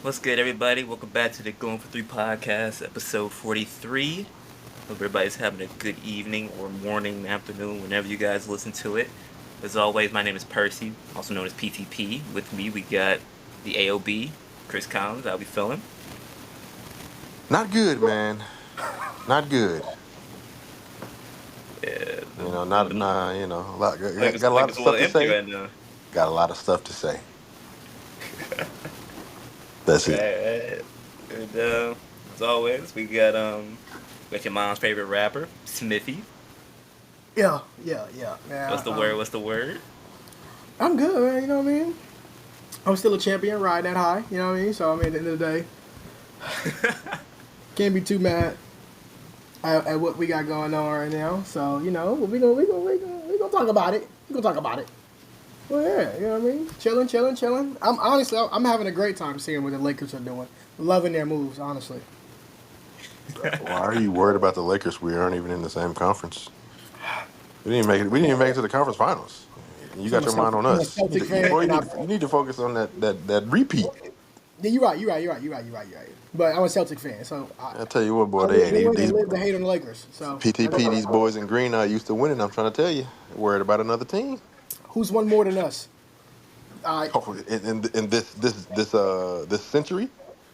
What's good, everybody? Welcome back to the Going for Three podcast, episode 43. Hope everybody's having a good evening or morning, afternoon, whenever you guys listen to it. As always, my name is Percy, also known as PTP. With me, we got the AOB, Chris Collins. How we feeling? Not good, man. Not good. Yeah, Not nah. A lot. Got a like lot it's of a stuff little to empty say. right now. Got a lot of stuff to say. That's it. Right. And, as always, we got your mom's favorite rapper, Smithy. Yeah, What's man. the word? What's the word? I'm good, man. You know what I mean? I'm still a champion, riding that high. You know what I mean? So I mean, at the end of the day, can't be too mad at what we got going on right now. So we gonna talk about it. We gonna talk about it. Well, yeah, you know what I mean? Chilling. I'm having a great time seeing what the Lakers are doing. Loving their moves, honestly. Why are you worried about the Lakers? We aren't even in the same conference. We didn't make it. We didn't even make it to the conference finals. You So got your mind on I'm a us. Celtic fan, Boy, and you need to focus on that repeat. yeah, you're right. But I'm a Celtic fan, so I tell you what, boy, I they live to ain't win and these live to hate on the Lakers. So PTP. These boys in green are used to winning. I'm trying to tell you. Worried about another team. who's won more than us? Uh, Oh, in this century.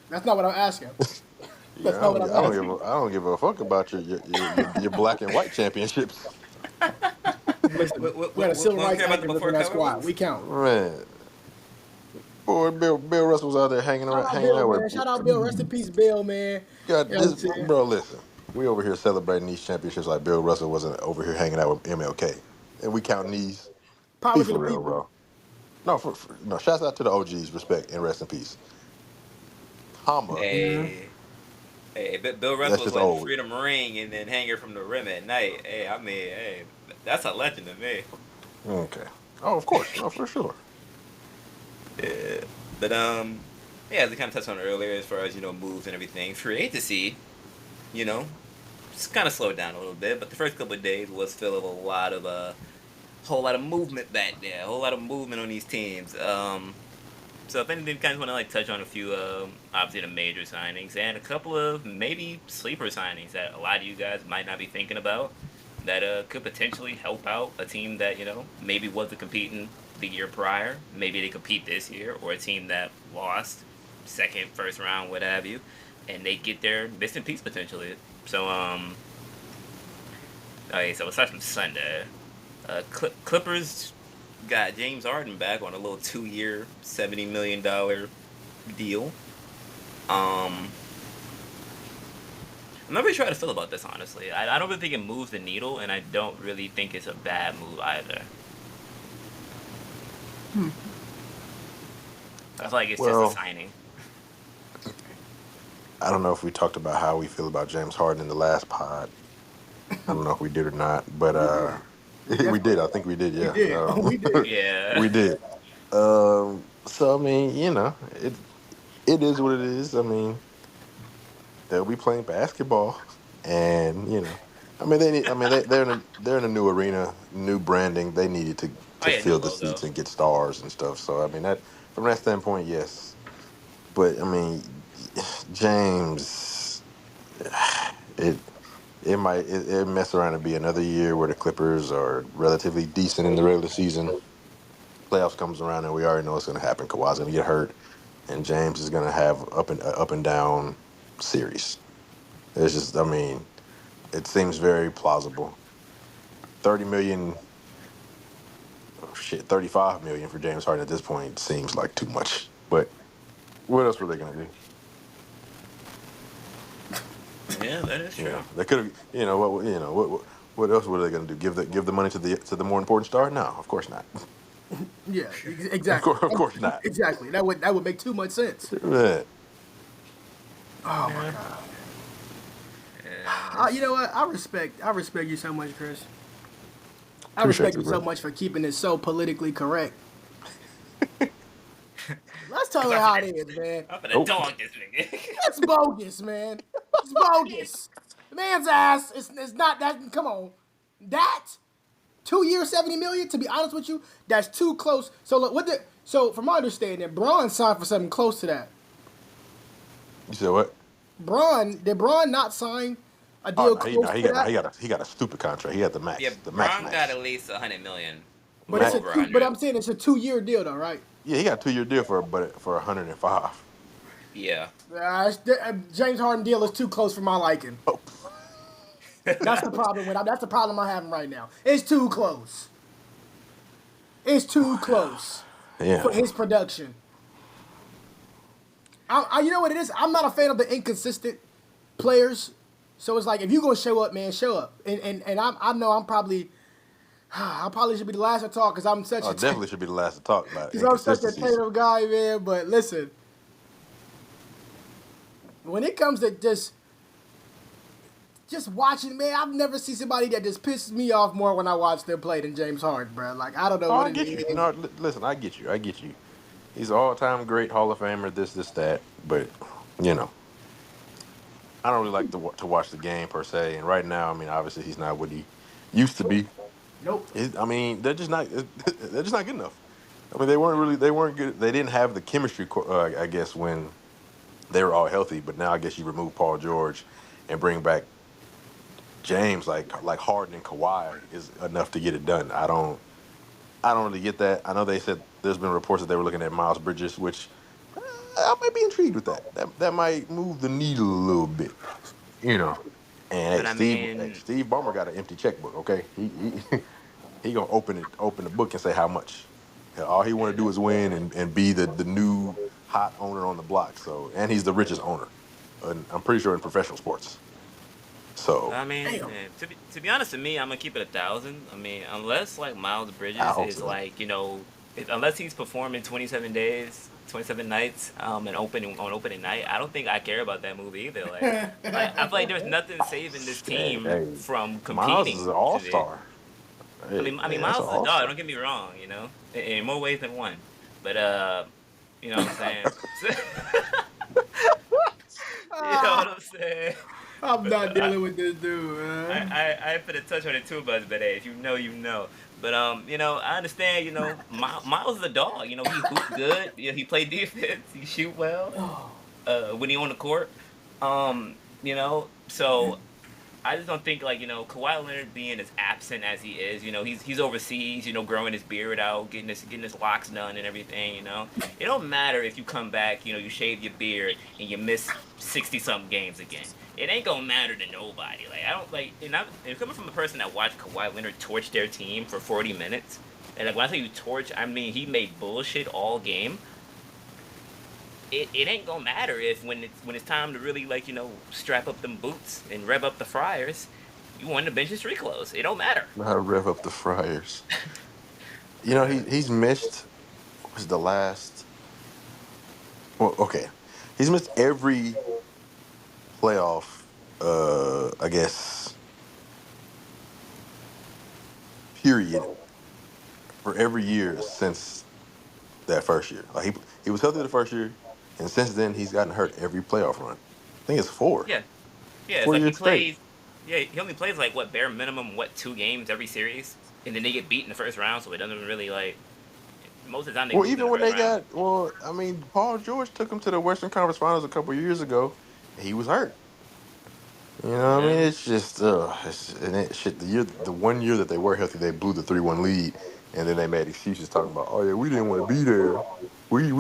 that's not what I'm asking. Yeah, That's not what I'm asking. I don't give a fuck about your black and white championships, Listen, we had a civil We don't rights care about the activist before in that color squad. ones? We count. man. Boy, Bill Russell was out there Shout out hanging Bill, out man. with. Shout out Bill. Rest in peace, Bill, man. God, You know what I'm this saying? bro. Listen, we over here celebrating these championships like Bill Russell wasn't over here hanging out with MLK, and we counting these. Be Power to for the real, people. bro. No, no. Shouts out to the OGs, respect and rest in peace. Comma. Hey, Bill That's Russell's just letting old. Freedom ring and then hang her from the rim at night. Hey, I mean, hey, that's a legend to me. Okay. Oh, of course. No, for sure. Yeah. But yeah, as we kind of touched on earlier, as far as moves and everything, free agency, you know, just kind of slowed down a little bit. But the first couple of days was filled with a lot of whole lot of movement back there, a whole lot of movement on these teams. So if anything, kind of want to like touch on a few, obviously the major signings and a couple of maybe sleeper signings that a lot of you guys might not be thinking about that could potentially help out a team that maybe wasn't competing the year prior, maybe they compete this year, or a team that lost second, first round, what have you, and they get their missing piece potentially. So okay, so aside from Sunday, Clippers got James Harden back on a little 2 year, $70 million deal. Um, I'm not really sure how to feel about this, honestly. I don't really think it moves the needle, and I don't really think it's a bad move either. I feel like it's just a Well, signing. I don't know if we talked about how we feel about James Harden in the last pod. I don't know if we did or not, but We did. We we definitely did. I think we did. we Yeah, did. We did. Yeah. we did. So I mean, it is what it is. I mean, they'll be playing basketball, and I mean they're in a new arena, new branding. They needed Oh to yeah, new fill the seats logo. and get stars and stuff. So I mean that from that standpoint, yes. But I mean, James, it it mess around and be another year where the Clippers are relatively decent in the regular season. Playoffs comes around and we already know what's going to happen. Kawhi's going to get hurt, and James is going to have up and down series. It's just, I mean, it seems very plausible. 30 million, oh shit, 35 million for James Harden at this point seems like too much. But what else were they going to do? Yeah, that is true. They could have. What else were they going to do? Give the money to the more important star? No, of course not. Yeah, exactly. Of course not. Exactly. That would make too much sense. Yeah. Oh my Yeah. god. Yeah, You know what? I respect you so much, Chris. I Appreciate respect you, you so bro. much for keeping it so politically correct. Let's tell Cause it how it is, man. I'm gonna Oh, dog this nigga. That's bogus, man. It's bogus. The man's ass is not that. Come on, that 2 years, 70 million. To be honest with you, that's too close. So look, so from my understanding, Braun signed for something close to that. You said what? Did Braun not sign a Oh deal no, close to that? he got a stupid contract. He had Yeah, the Braun got max. at least 100 million, a But little it's a Max. over two. But 100. I'm saying it's a 2 year deal though, right? Yeah, he got a 2 year deal for 105. Yeah. James Harden deal is too close for my liking. Oh, That's the problem with. That's the problem I'm having right now. It's too close. It's too close yeah. for his production. You know what it is? I'm not a fan of the inconsistent players. So it's like if you're gonna show up, man, show up. And I know I'm probably I probably should be the last to talk because I'm such Oh, a definitely should be the last to talk about because I'm such a inconsistencies. Tatum guy, man. But listen, when it comes to just watching, man, I've never seen somebody that just pisses me off more when I watch them play than James Harden, bro. Like I don't know Oh, what I it get you. is. No, listen, I get you. I get you. He's an all time great Hall of Famer. This, that. But you know, I don't really like to watch the game per se. And right now, I mean, obviously, he's not what he used to be. Nope. I mean, they're just not. They're just not good enough. I mean, they weren't really. They weren't good. They didn't have the chemistry. I guess when they were all healthy. But now, I guess you remove Paul George and bring back James, like Harden and Kawhi is enough to get it done. I don't really get that. I know they said there's been reports that they were looking at Miles Bridges, which I might be intrigued with that. That might move the needle a little bit, you know. And But I mean, Steve Ballmer got an empty checkbook. Okay, he gonna open the book and say how much. All he want to do is win and be the new hot owner on the block. So and he's the richest owner, and I'm pretty sure in professional sports. So Damn. to be honest with me, I'm gonna keep it 1,000. I mean, unless like Miles Bridges is thousand. like unless he's performing 27 days, 27 nights, and opening on opening night, I don't think I care about that movie either. Like I feel like there's nothing saving this Hey, team hey, from Miles is competing an all to me. star. Hey, I mean, that's an Miles is a all dog. star. Don't get me wrong, in more ways than one. But you know what I'm saying? You know what I'm saying? I'm But not dealing with this dude, I, man. I put a touch on it too, Buzz. But hey, if you know, you know. But I understand. Miles is a dog. He hoop good. He play defense. He shoot well. When he on the court. So I just don't think Kawhi Leonard being as absent as he is. He's overseas. Growing his beard out, getting his locks done and everything. It don't matter if you come back. You shave your beard and you miss 60 something games again. It ain't gonna matter to nobody. Like I don't like, and coming from a person that watched Kawhi Leonard torch their team for 40 minutes, and like when I say you torch, I mean he made bullshit all game. It ain't gonna matter if when it's time to really strap up them boots and rev up the fryers, you want to bench his street clothes. It don't matter. How to rev up the fryers. Yeah. He's missed was the last. Well, okay, he's missed every playoff. I guess period for every year since that first year. Like he was healthy the first year, and since then he's gotten hurt every playoff run. I think it's Yeah, yeah. It's four like he years straight. plays. Yeah, he only plays like what bare minimum 2 games every series, and then they get beat in the first round, so it doesn't really like most of the time they Well, lose in even the when first they round. got I mean, Paul George took him to the Western Conference Finals a couple years ago. And he was hurt. You know what I mean? Yeah. It's just and shit. The 1 year that they were healthy, they blew the 3-1 lead, and then they made excuses talking about, oh yeah, we didn't want to be there. We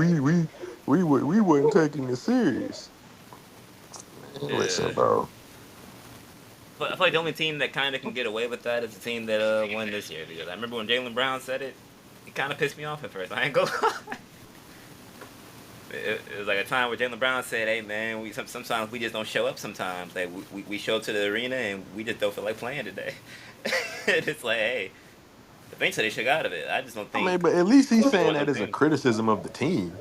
wasn't taking it serious. Man, listen, Yeah. bro. But I feel like the only team that kind of can get away with that is the team that won this year because I remember when Jalen Brown said it, it kind of pissed me off at first. I ain't gonna lie. It was like a time where Jalen Brown said, "Hey man, sometimes we just don't show up. Sometimes like we show up to the arena and we just don't feel like playing today." And it's like, hey, eventually they should out of it. I just don't I mean, think but at least he's it saying was that one as a thing. criticism of the team.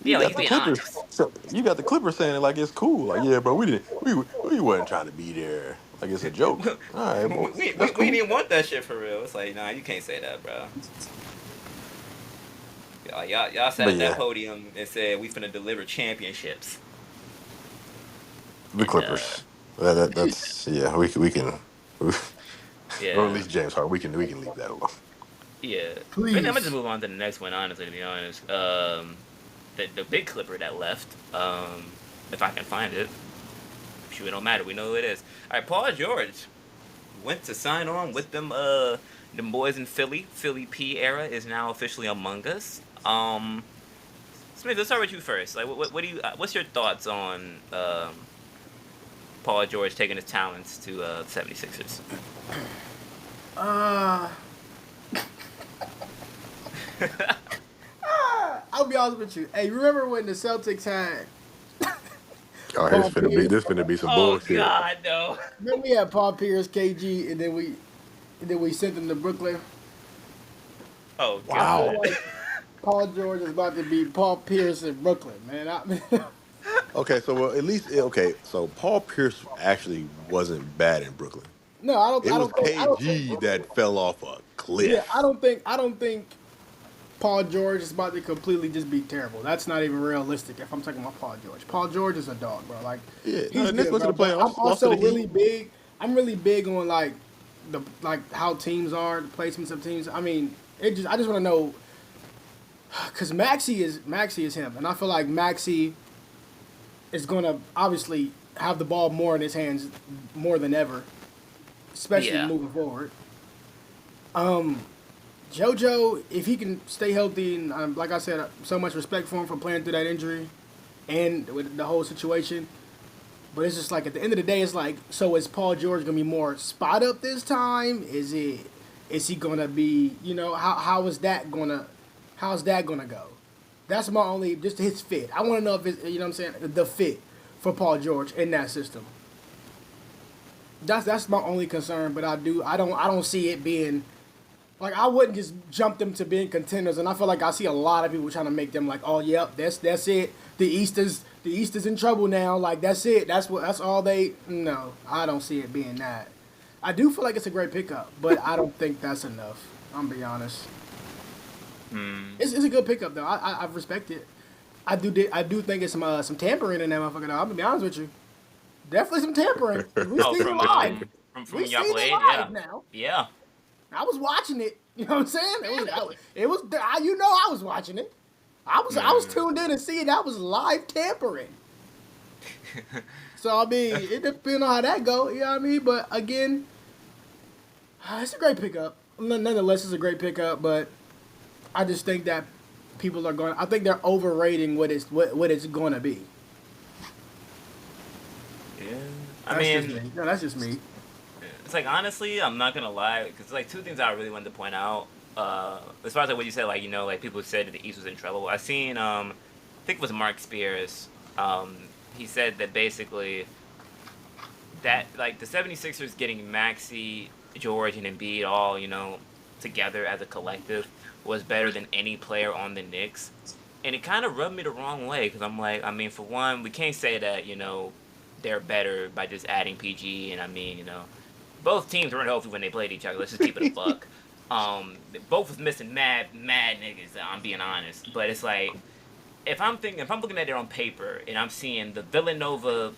You Yeah, like got he's the being Clippers. honest. So you got the Clippers saying it like it's cool. Like, yeah, bro, we wasn't trying to be there. Like it's a joke. All right, we, well, we, that's we, we cool. didn't want that shit for real. It's like, nah, you can't say that, bro. Y'all sat But at that yeah, podium and said we finna deliver championships. the And Clippers. That's yeah. We can, or at yeah, least James Harden. We can leave that alone. yeah. But I'm gonna just Please. move on to the next one. Honestly, to be honest, the big Clipper that left. if I can find it. Shoot, it don't matter. We know who it is. All right, Paul George went to sign on with them boys in Philly. Philly P era is now officially among us. Smith, let's start with you first. Like, what do you? What's your thoughts on Paul George taking his talents to the 76ers? I'll be honest with you. Hey, remember when the Celtics had Oh, Paul Pierce? this finna be some Oh bullshit. God, no. Remember we had Paul Pierce, KG, and then we sent them to Brooklyn. Oh I God. feel like Paul George is about to be Paul Pierce in Brooklyn, man. Okay, so well, at least so Paul Pierce actually wasn't bad in Brooklyn. No, I don't. It I was don't think. I don't think. KG that fell off a Yeah, I cliff. don't think. I don't think Paul George is about to completely just be terrible. That's not even realistic. If I'm talking about Paul George, Paul George is a dog, bro. Like Yeah, he's no, next good, went to bro. the But I'm playoffs, lost to also the Heat. really big. I'm really big on like how teams are, the placements of teams. I mean, I just want to know because Maxi is him, and I feel like Maxi is gonna obviously have the ball more in his hands more than ever, especially Yeah. moving forward. JoJo, if he can stay healthy, and like I said, so much respect for him for playing through that injury and with the whole situation. But it's just like at the end of the day, it's like, so is Paul George gonna be more spot up this time? Is he gonna be, how's that gonna go? That's my only just his fit. I want to know if it's, you know what I'm saying, the fit for Paul George in that system. That's my only concern. But I don't see it being. Like I wouldn't just jump them to being contenders, and I feel like I see a lot of people trying to make them like, oh yep, that's it. The East is in trouble now. Like that's it. That's all they. No, I don't see it being that. I do feel like it's a great pickup, but I don't think that's enough. I'm gonna be honest. It's a good pickup though. I respect it. I do think it's some tampering in that motherfucker though. I'm gonna be honest with you. Definitely some tampering. We Oh, seen it live. from We when y'all seen it played. live Yeah. now. Yeah. I was watching it. You know what I'm saying? I was watching it. I was tuned in to see it. That was live tampering. So I mean, it depends on how that go. You know what I mean? But again, it's a great pickup. Nonetheless, it's a great pickup. But I just think that people are going. I think they're overrating what it's going to be. Yeah. That's just me. It's like honestly, I'm not gonna lie, because like two things I really wanted to point out. As far as like what you said, like like people said that the East was in trouble. I seen I think it was Mark Spears. He said that basically that like the 76ers getting Maxey, George, and Embiid all together as a collective was better than any player on the Knicks, and it kind of rubbed me the wrong way because I'm like, I mean, for one, we can't say that they're better by just adding PG, and I mean both teams weren't healthy when they played each other. Let's just keep it a buck. Both was missing mad niggas. I'm being honest, but it's like if I'm looking at it on paper and I'm seeing the Villanova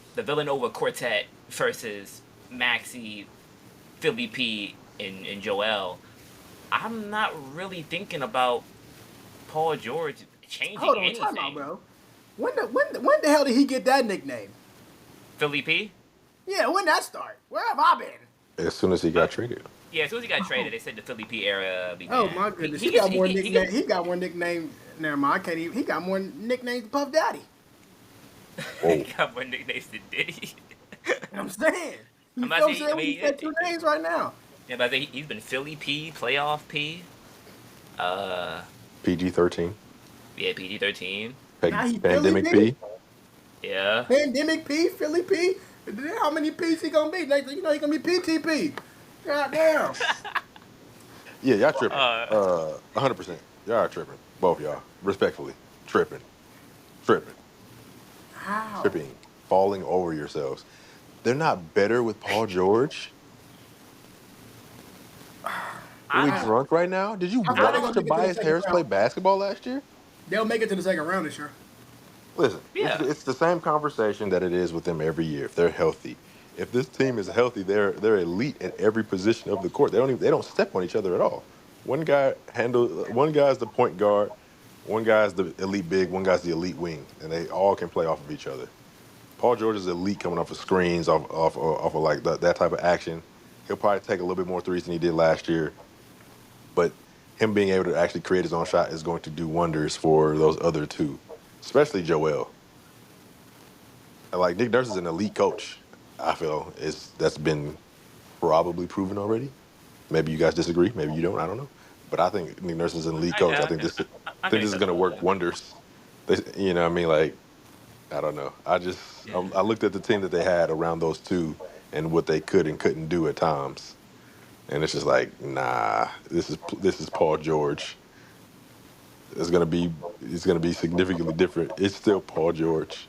quartet versus Maxey, Philly P, and Joel, I'm not really thinking about Paul George changing Hold on, anything. time out, bro. When the hell did he get that nickname? Philly P? Yeah, when that start? Where have I been? As soon as he got traded. Yeah, as soon as he got traded, they said the Philly P era began. Oh my goodness, he got more nicknames. He got more nicknames. Never mind, I can't even. He got more nicknames than Puff Daddy. He got more nicknames than Diddy. I'm saying. You I'm know not what I'm saying? We said two names right now. Yeah, but I think he's been Philly P, Playoff P, PG-13. yeah, PG-13. Now he Pandemic Philly P. Yeah. Pandemic P, Philly P. How many P's he gonna be? Next, he gonna be PTP. God damn. Yeah, y'all tripping. 100%. Y'all are tripping. Both y'all. Respectfully. Tripping. How? Tripping. Falling over yourselves. They're not better with Paul George. Are we drunk right now? Did you How far they watch gonna make it to the Tobias second Harris play round? basketball last year? They'll make it to the second round this year. Listen, Yeah. it's the same conversation that it is with them every year. If they're healthy, if this team is healthy, they're elite at every position of the court. They don't step on each other at all. One guy's the point guard, one guy's the elite big, one guy's the elite wing, and they all can play off of each other. Paul George is elite coming off of screens, off of like that type of action. He'll probably take a little bit more threes than he did last year, but him being able to actually create his own shot is going to do wonders for those other two, especially Joel. And, like Nick Nurse is an elite coach. I feel is that's been probably proven already. Maybe you guys disagree. Maybe you don't. I don't know. But I think Nick Nurse is an elite coach. I think this. I I think can this is accept going to all work that. wonders. You know what I mean? Like I don't know. Yeah. I looked at the team that they had around those two and what they could and couldn't do at times, and it's just like, nah. This is Paul George. It's gonna be significantly different. It's still Paul George.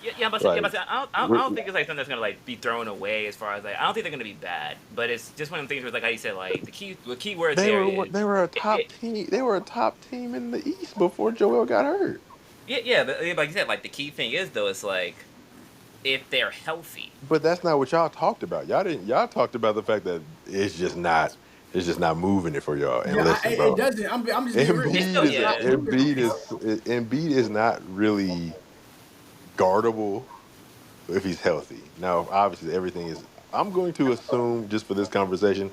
Yeah, Like but I don't think it's like something that's gonna like be thrown away as far as like I don't think they're gonna be bad, but it's just one of the things where like how you said like the key word there is they were a it, top it, team. They were a top team in the East before Joel got hurt. but like you said like the key thing is though it's like if they're healthy. But that's not what y'all talked about. Y'all didn't. Y'all talked about the fact that it's just not moving it for y'all. And Yeah, listen, it bro, doesn't. I'm just being real. It's Embiid still is It's yeah. not moving for me. Embiid is not really guardable if he's healthy. Now, obviously, everything is. I'm going to assume just for this conversation,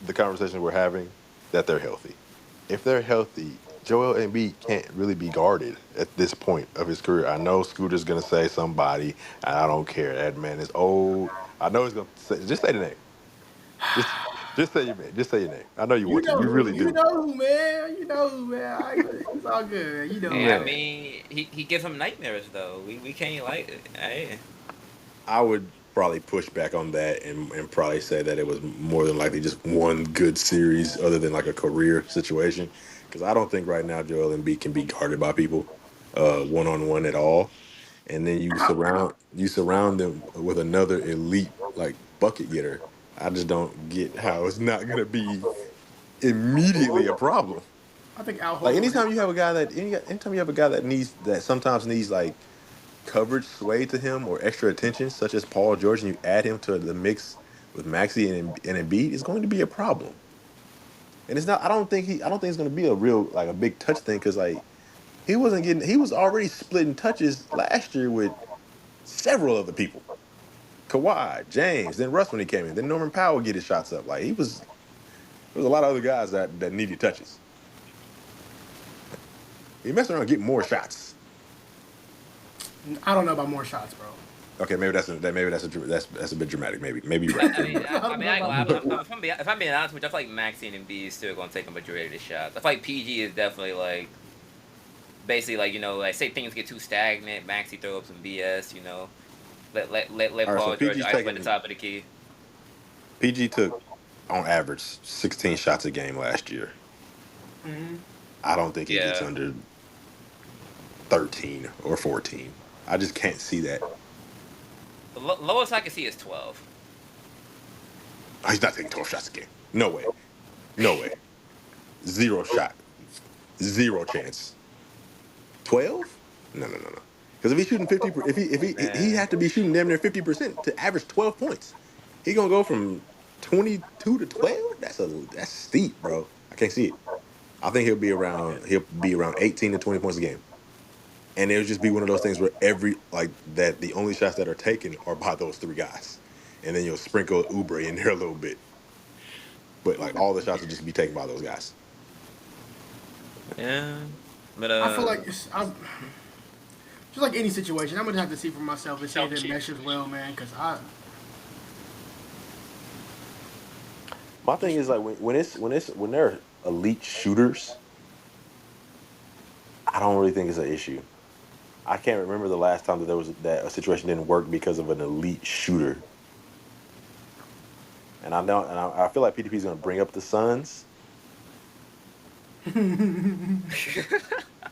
the conversation we're having, that they're healthy. If they're healthy, Joel Embiid can't really be guarded at this point of his career. I know Scooter's gonna say somebody, and I don't care. That man is old. I know he's gonna say just say the name. Just just say your name. Just say your name. I know you You want to. know You who. really You do. know who, man. You know who, man. It's all good. You know, I Man, man. mean he gives him nightmares though. We can't like hey. I would probably push back on that and probably say that it was more than likely just one good series other than like a career situation. Because I don't think right now Joel Embiid can be guarded by people one on one at all. And then you surround them with another elite like bucket getter. I just don't get how it's not gonna be immediately a problem. I think Al Like Horford. anytime you have a guy that sometimes needs like coverage sway to him or extra attention, such as Paul George, and you add him to the mix with Maxi and Embiid, is going to be a problem. And it's not. I don't think it's going to be a real like a big touch thing because like he was already splitting touches last year with several other people. Kawhi, James, then Russ when he came in, then Norman Powell get his shots up. Like there was a lot of other guys that needed touches. He messed around and get more shots. I don't know about more shots, bro. Okay, maybe that's a bit dramatic. Maybe you're right. I mean, I don't know I ain't about gonna lie. more. If I'm being honest with you, I feel like Maxine and B is still gonna take a majority of the shots. I feel like PG is definitely like basically like like say things get too stagnant, Maxie throw up some BS. Let All right, so Paul George isolate the top of the key. PG took on average 16 shots a game last year. Mhm. I don't think he gets Yeah, under 13 or 14. I just can't see that. the lowest I can see is 12. Oh, he's not taking 12 shots a game. No way. No way. Zero shot. Zero chance. 12? No, no, no, no. Because if he's shooting 50, he Man, have to be shooting damn near 50% to average 12 points. He gonna go from 22 to 12? That's steep, bro. I can't see it. I think he'll be around 18 to 20 points a game. And it'll just be one of those things where the only shots that are taken are by those three guys. And then you'll sprinkle Oubre in there a little bit. But like all the shots will just be taken by those guys. yeah, but I feel like just like any situation, I'm gonna have to see for myself and see if it meshes well, man. Because My thing is like when they're elite shooters, I don't really think it's an issue. I can't remember the last time that a situation didn't work because of an elite shooter. And I feel like PDP is going to bring up the Suns.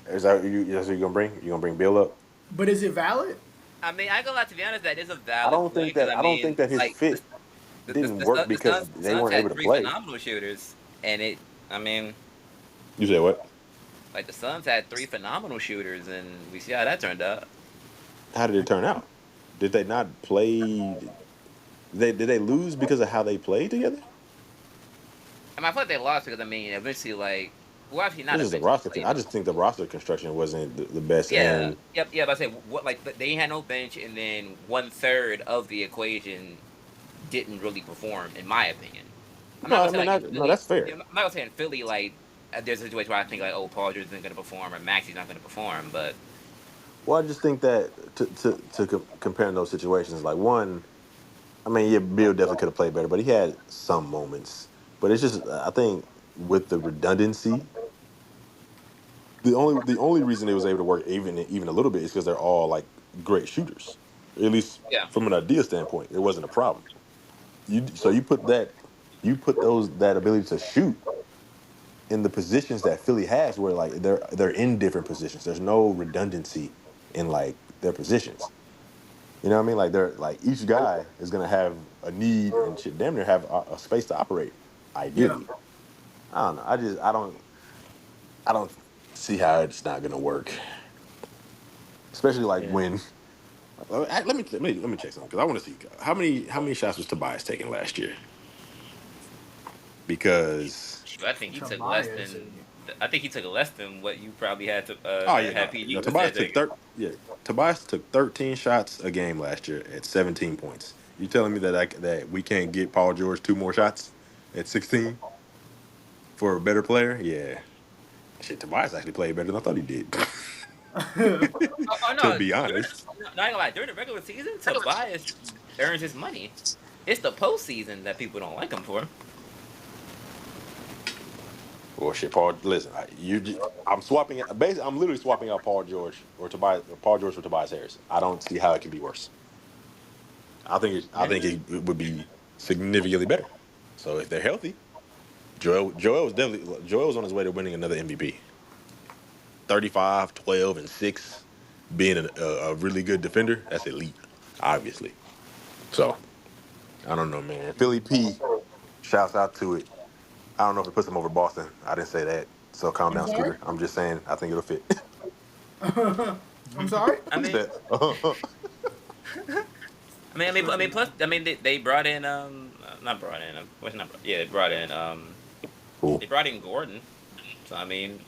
Is that you? That's what you're gonna bring? You gonna bring Bill up? but is it valid? I mean, I go out to be honest. That is a valid point because I I don't mean, think that his like fit didn't work because The they Suns weren't able had to three play. phenomenal shooters, and I mean, You said what? like the Suns had three phenomenal shooters, and we see how that turned out. How did it turn out? Did they not play? Did they lose because of how they played together? I mean, I feel like they lost because I mean, eventually, like well, actually not It's just the eventually, roster. but I just think the roster construction wasn't the best, yeah, and yep, yeah. But I say what like they had no bench, and then 1/3 of the equation didn't really perform, in my opinion. I'm no, not gonna I say mean like in no, Philly. that's Yeah, fair. I'm not gonna say in Philly like there's a situation where I think like oh Paul George isn't gonna perform or Maxi's not gonna perform, but Well, I just think that comparing those situations, like one, I mean, yeah, Bill definitely could have played better, but he had some moments. But it's just, I think, with the redundancy, the only reason it was able to work even a little bit is because they're all like great shooters. At least yeah, from an idea standpoint, it wasn't a problem. You put that ability to shoot in the positions that Philly has, where like they're in different positions. There's no redundancy in like their positions. You know what I mean? Like they're like each guy is gonna have a need and should damn near have a space to operate. Yeah. Ideally, I don't know. I don't see how it's not gonna work. Especially like yeah. when let me check something because I want to see how many shots was Tobias taking last year because Shoot, I think he took less Tobias. than I think he took less than what you probably had to oh yeah, had no, PG no, was there Tobias took taking. Tobias took 13 shots a game last year at 17 points. You telling me that we can't get Paul George two more shots at 16 for a better player? Yeah. Shit, Tobias actually played better than I thought he did. Oh To no, be during honest. no, not gonna lie, during the regular season, Tobias earns his money. It's the postseason that people don't like him for. Well, shit, Paul. Listen, I'm swapping it. Basically, I'm literally swapping out Paul George for Tobias Harris. I don't see how it can be worse. I think it would be significantly better. So if they're healthy, Joel was on his way to winning another MVP. 35, 12, and 6, being a really good defender. That's elite, obviously. So I don't know, man. Philly P, shouts out to it. I don't know if it puts him over Boston. I didn't say that. So calm I'm down, sorry. Scooter. I'm just saying I think it'll fit. I'm sorry. I He mean, said, plus, they brought in not brought in what's not yeah, cool. they brought in Gordon. So I mean,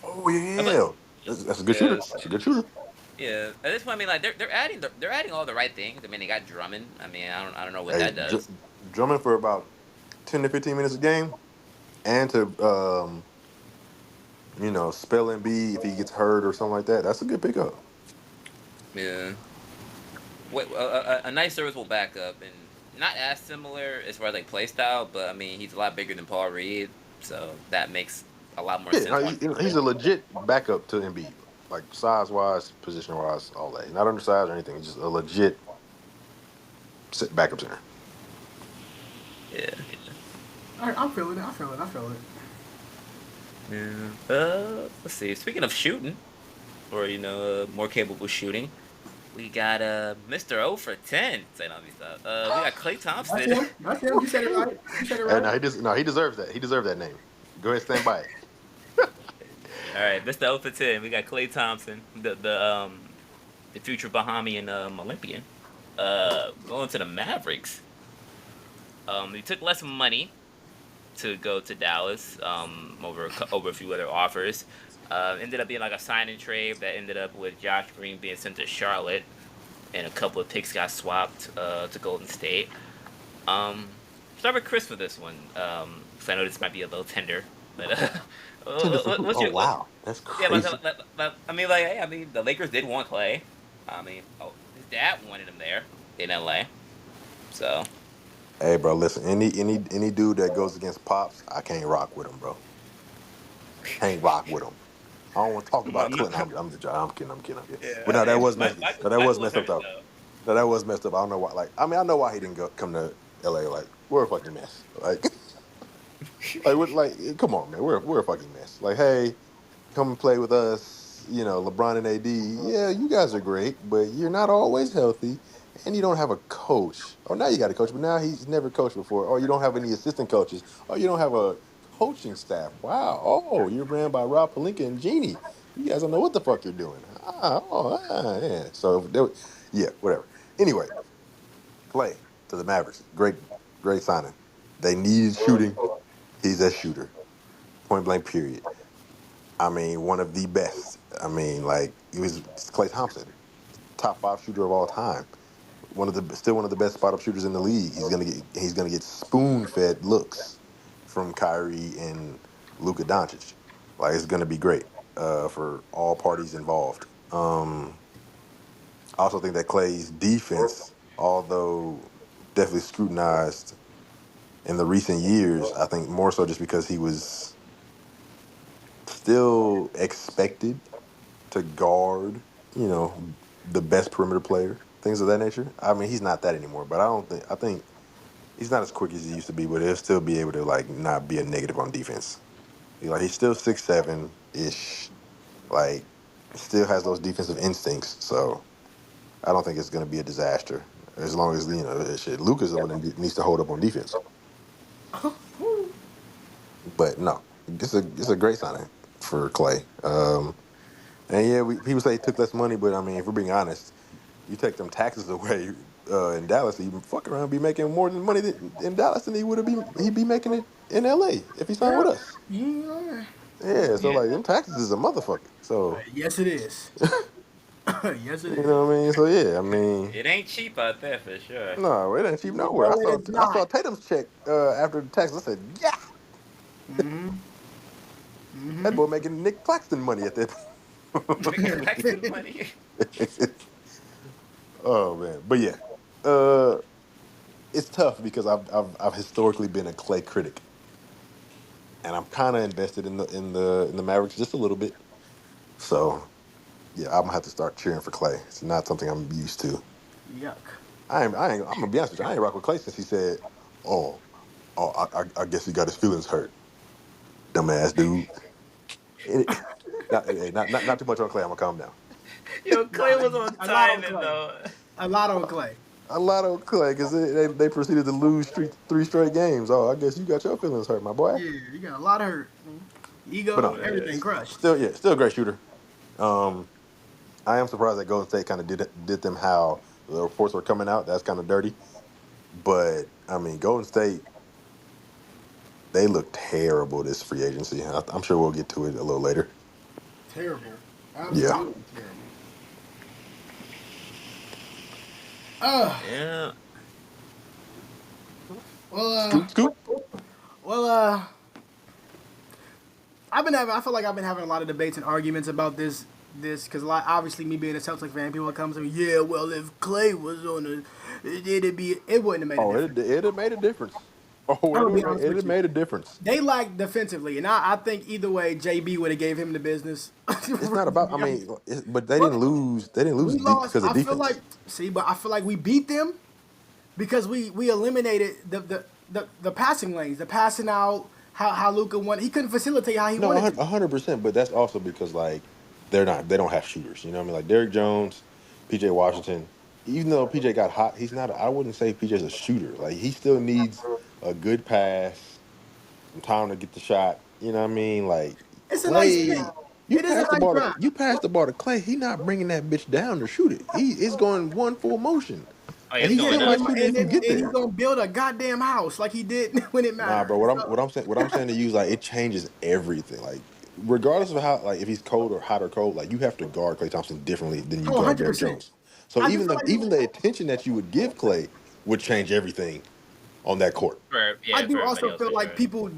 Oh but yeah, that's a good shooter. yeah, That's a good shooter. yeah. At this point, I mean, like they're adding all the right things. I mean, they got Drummond. I mean, I don't know what Hey, that does. drumming for about 10 to 15 minutes a game, and to spell and B if he gets hurt or something like that. That's a good pickup. Yeah, a nice serviceable backup and not as similar as far as like play style, but I mean, he's a lot bigger than Paul Reed, so that makes a lot more Yeah, sense. no, Once he's a legit backup to Embiid, like size wise, position wise, all that. He's not undersized or anything. He's just a legit backup center. yeah. I'm feeling it. I feel it. I feel it. Yeah. Let's see. Speaking of shooting, or more capable shooting, we got Mr. O for 10. Say no, stop. We got Klay That's Thompson. him. That's him. You said it right. You said it And right. no, he deserves that. He deserves that name. Go ahead, stand by it. All right, Mr. O for 10. We got Klay Thompson, the future Bahamian Olympian. Going to the Mavericks. He took less money to go to Dallas over a few other offers. Ended up being like a sign and trade that ended up with Josh Green being sent to Charlotte, and a couple of picks got swapped to Golden State. Start with Chris for this one, because I know this might be a little tender, but Tender for who? what's Oh your wow, that's yeah? crazy. I mean, like, hey, I mean, the Lakers did want Klay. I mean, his dad wanted him there in LA. So Hey, bro, listen. Any dude that goes against pops, I can't rock with him, bro. Can't rock with him. I don't want to talk my, about my, Clinton. I'm kidding. But yeah, no, that was Mike, messed. Michael, No, that was Michael was messed up hurt though. though. No, that was messed up. I don't know why. Like, I mean, I know why he didn't come to L.A. Like, we're a fucking mess. Like, come on, man. We're a fucking mess. Like, hey, come and play with us. LeBron and AD. Yeah, you guys are great, but you're not always healthy, and you don't have a coach. Oh, now you got a coach, but now he's never coached before. Or you don't have any assistant coaches. Or you don't have a coaching staff. Wow. Oh, you're ran by Rob Pelinka and Jeannie. You guys don't know what the fuck you're doing. Yeah. So, yeah, whatever. Anyway, Klay to the Mavericks. Great, great signing. They needed shooting. He's that shooter. Point blank. Period. I mean, one of the best. I mean, like he was Klay Thompson, top five shooter of all time. Still one of the best spot up shooters in the league. He's gonna get spoon fed looks from Kyrie and Luka Doncic. Like it's gonna be great for all parties involved. I also think that Clay's defense, although definitely scrutinized in the recent years, I think more so just because he was still expected to guard, the best perimeter player, things of that nature. I mean, he's not that anymore, but I think he's not as quick as he used to be, but he'll still be able to like not be a negative on defense. He's still 6'7" ish, like still has those defensive instincts. So I don't think it's going to be a disaster as long as shit. Luka's the one that needs to hold up on defense. But no, it's a great signing for Clay. And yeah, people say he took less money, but I mean, if we're being honest, you take them taxes away in Dallas, he fuck around be making more than money in Dallas than he'd be making it in LA if he signed with Yeah. us. Yeah. Yeah, so Yeah. like them taxes is a motherfucker. So Yes, it is. Yes, it you is. know what I mean. So yeah, I mean, It ain't cheap out there for sure. no, it ain't cheap nowhere. No, it is I saw not. Tatum's check after the tax. I said, yeah, that boy making Nick Claxton money at that Nick point. Claxton money. Oh man, but yeah, uh, it's tough because I've historically been a Clay critic, and I'm kind of invested in the Mavericks just a little bit. So yeah, I'm gonna have to start cheering for Clay. It's not something I'm used to. Yuck. I'm gonna be honest with you. I ain't rock with Clay since he said, "Oh, I guess he got his feelings hurt." Dumbass dude. It- not too much on Clay. I'm gonna calm down. Yo, No, Clay was on a lot on timing Clay. though. A lot on Clay. A lot on Clay because they proceeded to lose three straight games. Oh, I guess you got your feelings hurt, my boy. Yeah, you got a lot of hurt. But Ego, no, everything Man. crushed. still a great shooter. Um, I am surprised that Golden State kind of did them how the reports were coming out. That's kind of dirty. But I mean, Golden State, they look terrible this free agency. I'm sure we'll get to it a little later. Terrible. Yeah. Absolutely terrible. Uh, Yeah. well, Scoop, scoop. well, I feel like I've been having a lot of debates and arguments about this, because obviously me being a Celtics fan, people come to me, yeah, well, if Clay was on it wouldn't have made a Oh, difference. it had made a difference. Oh, I'm gonna be honest it with had you. made a difference. They lack defensively, and I think either way, JB would have gave him the business. It's not about. I mean, but they didn't But lose. They didn't lose we lost. because of I feel defense. like but I feel like we beat them because we eliminated the passing lanes, the passing out. How Luca won. He couldn't facilitate how he No, wanted to. 100%. But that's also because like they don't have shooters. You know what I mean? Like Derrick Jones, PJ Washington. Even though PJ got hot, he's not. I wouldn't say PJ's a shooter. Like he still needs a good pass, some time to get the shot. You know what I mean? Like It's a nice thing. Clay, you It is a pass the nice ball to drive. Clay. He not bringing that bitch down to shoot it. He is going one full motion, Oh, yeah, and it's he Yeah, going still up. might and, not and, even and, get and he's there. gonna build a goddamn house like he did when it Nah, bro. mattered. So, What I'm saying to you is like it changes everything. Like regardless of how like if he's cold or hot or cold, like you have to guard Klay Thompson differently than you oh, guard Derrick 100%. Jones. So I do feel like even the attention that you would give Klay would change everything on that court. I For do everybody also else feel for like sure. people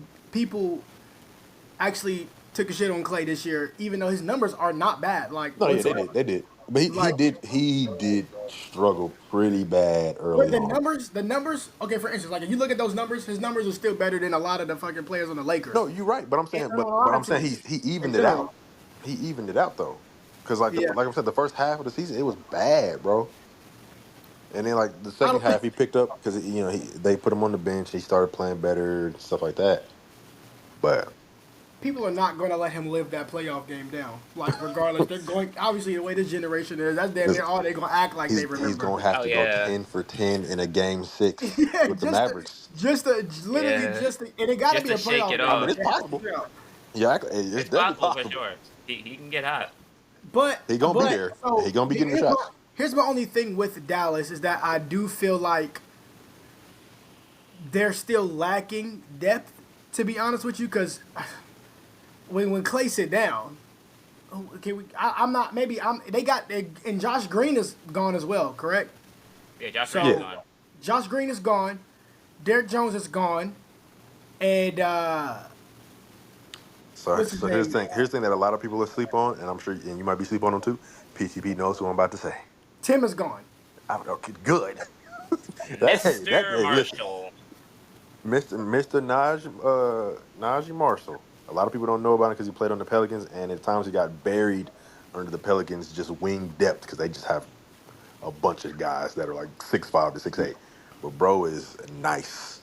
actually took a shit on Clay this year, even though his numbers are not bad, like No, yeah, whatsoever. they did. But Like, he did struggle pretty bad but early the on. numbers, the numbers. Okay, for instance, like if you look at those numbers, his numbers are still better than a lot of the fucking players on the Lakers No, you're right. But I'm and saying, on a lot but of I'm saying teams. he evened And it so, out. He evened it out though, because like yeah, like I said, the first half of the season it was bad, bro. And then like the I second don't. half, he picked up because they put him on the bench. He started playing better and stuff like that. But People are not going to let him live that playoff game down. Like, regardless, they're going. Obviously, the way this generation is, that's damn near listen, all they're going to act like they he's remember. gonna have Oh to go yeah, 10 for 10 in a game 6 Yeah, with the Mavericks. literally, yeah. and it got to Just be to a shake playoff it I game. mean, off. Like, it's they have to possible. figure out. Yeah, it's It's definitely possible for possible. sure. He can get hot. He gonna be But there. so He gonna be getting the shots. here's my only thing with Dallas is that I do feel like they're still lacking depth. To be honest with you, because when Klay sit down, okay, I'm not. Maybe I'm. They got and Josh Green is gone as well. Correct. Yeah, Josh Green is So Yeah. gone. Josh Green is gone. Derek Jones is gone, and So what's his so here's name? the thing. Here's the thing that a lot of people are sleep on, and I'm sure, and you might be sleep on them too. PTP knows who I'm about to say. Tim is gone. I don't know. Good. Mr. Hey, listen, Marshall. Mr. Najee Marshall. A lot of people don't know about him because he played on the Pelicans, and at times he got buried under the Pelicans' just wing depth because they just have a bunch of guys that are like 6'5" to 6'8". But bro is nice,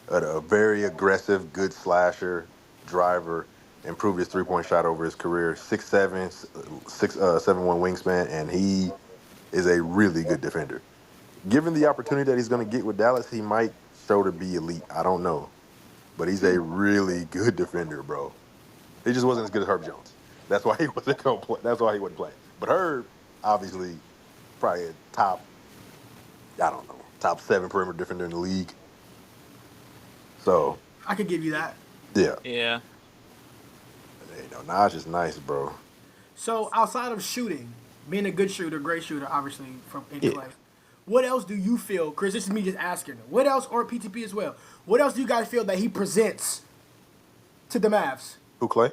a very aggressive, good slasher, driver. Improved his 3-point shot over his career. 6'7", 6'7" wingspan, and he is a really good defender. Given the opportunity that he's going to get with Dallas, he might show to be elite. I don't know, but he's a really good defender, bro. He just wasn't as good as Herb Jones. That's why he wasn't going to play. That's why he wasn't playing. But Herb, obviously, probably a top, I don't know, top 7 perimeter defender in the league. So I could give you that. yeah, Yeah. Naj is nice, bro. So outside of shooting, being a good shooter, great shooter, obviously from in Yeah, Clay. What else do you feel, Chris? This is me just asking. What else, or PTP as well? What else do you guys feel that he presents to the Mavs? who Clay?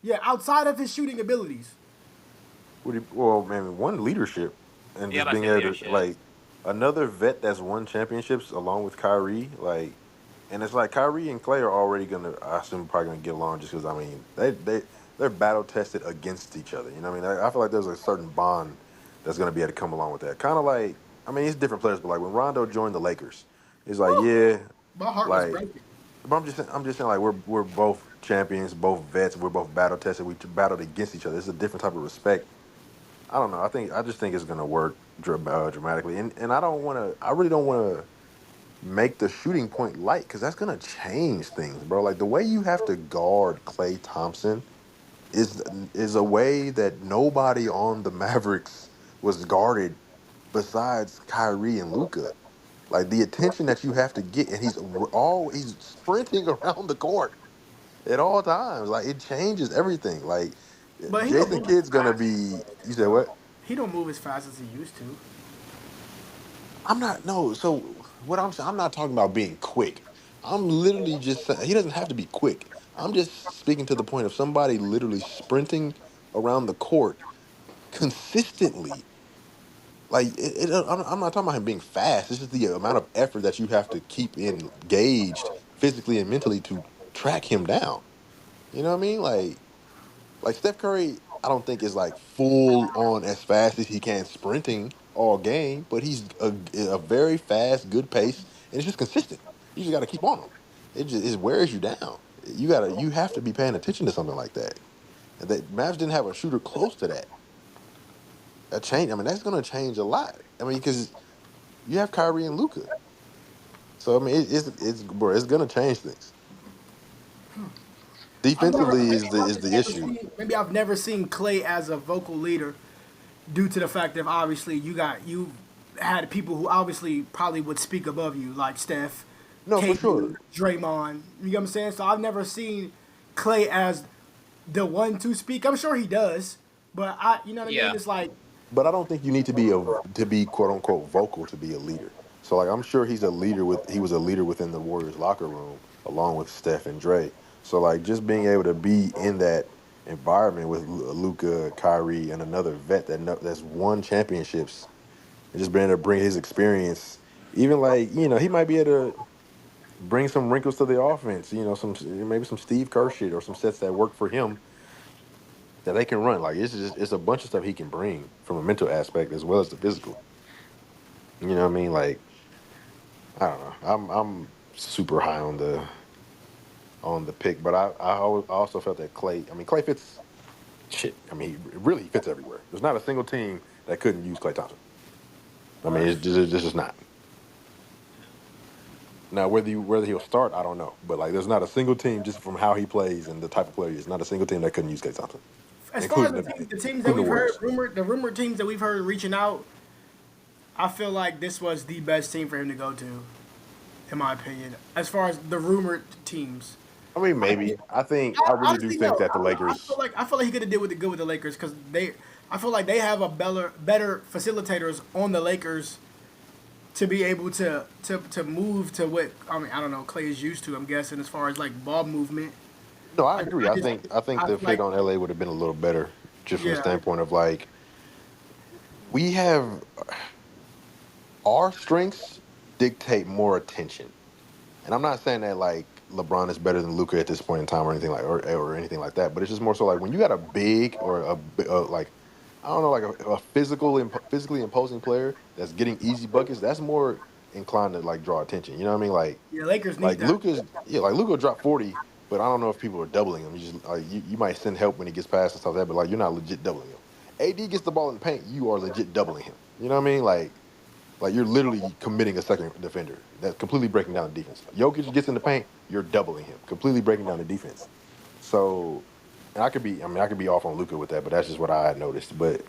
Yeah, outside of his shooting abilities. Well, man, one leadership and Yeah, just about to being say able to leadership. like another vet that's won championships along with Kyrie, like, and it's like Kyrie and Clay are already gonna, I assume, probably gonna get along just because I mean they're battle tested against each other. You know what I mean? I feel like there's a certain bond that's gonna be able to come along with that. Kind of like, I mean, it's different players, but like when Rondo joined the Lakers, he's like, Woo! yeah, My heart was like, broken. but I'm just saying, like we're both champions, both vets, we're both battle tested. We battled against each other. It's a different type of respect. I don't know. I just think it's gonna work dramatically, and I don't want to. I really don't want to make the shooting point light because that's gonna change things, bro. Like the way you have to guard Klay Thompson is a way that nobody on the Mavericks was guarded besides Kyrie and Luca. Like the attention that you have to get, and he's sprinting around the court at all times. Like it changes everything. Like But he don't Jason move as Kidd's gonna fast. be. You said what? He don't move as fast as he used to. I'm not no. So what I'm not talking about being quick. I'm literally just saying he doesn't have to be quick. I'm just speaking to the point of somebody literally sprinting around the court consistently. Like I'm not talking about him being fast. It's just the amount of effort that you have to keep engaged physically and mentally to track him down. You know what I mean? Like Steph Curry, I don't think is like full on as fast as he can sprinting all game, but he's a very fast, good pace, and it's just consistent. You just got to keep on him. It wears you down. You have to be paying attention to something like that. And that Mavs didn't have a shooter close to that. That change. I mean, that's going to change a lot. I mean, because you have Kyrie and Luca, so I mean, it's bro, it's going to change things. I've never, Defensively maybe is the issue. maybe I've never seen Clay as a vocal leader due to the fact that obviously you had people who obviously probably would speak above you, like Steph, No, for KD, sure. Draymond. You know what I'm saying? So I've never seen Clay as the one to speak. I'm sure he does, but you know what I mean? Yeah. It's like, But I don't think you need to be quote unquote vocal to be a leader. So like I'm sure he was a leader within the Warriors locker room along with Steph and Dre. So like just being able to be in that environment with Luca, Kyrie, and another vet that's won championships and just being able to bring his experience, even like he might be able to bring some wrinkles to the offense. Some maybe some Steve Kerr shit or some sets that work for him that they can run. Like it's a bunch of stuff he can bring from a mental aspect as well as the physical. You know what I mean? Like I don't know. I'm super high on the pick, but I also felt that Clay. I mean, Clay fits shit. I mean, he really fits everywhere. There's not a single team that couldn't use Clay Thompson. I mean, this is not. Now, whether he'll start, I don't know. But like, there's not a single team just from how he plays and the type of player he is. Not a single team that couldn't use Clay Thompson, as far as including the teams that including the we've heard, Warriors. the rumored teams that we've heard reaching out, I feel like this was the best team for him to go to, in my opinion. As far as the rumored teams, I mean, maybe. I really do Honestly, think no. that the Lakers. I feel like he could have did with good with the Lakers because I feel like they have a better facilitators on the Lakers to be able to move to what I mean. I don't know. Clay is used to. I'm guessing as far as like ball movement. No, I I, agree. I just I think I the feel fit like on LA would have been a little better, just from the yeah. standpoint of like we have our strengths dictate more attention. And I'm not saying that like LeBron is better than Luca at this point in time or anything or anything like that. But it's just more so like when you got a big or like I don't know like a physically imposing player that's getting easy buckets, that's more inclined to like draw attention. You know what I mean? Yeah, Lakers need Like that. Luca's yeah, like Luca dropped 40, but I don't know if people are doubling him. You just you might send help when he gets past and stuff like that, but like you're not legit doubling him. AD gets the ball in the paint, you are legit doubling him. You know what I mean? Like you're literally committing a second defender. That's completely breaking down the defense. Jokic gets in the paint, you're doubling him, completely breaking down the defense. So, and I could be off on Luca with that, but that's just what I had noticed. But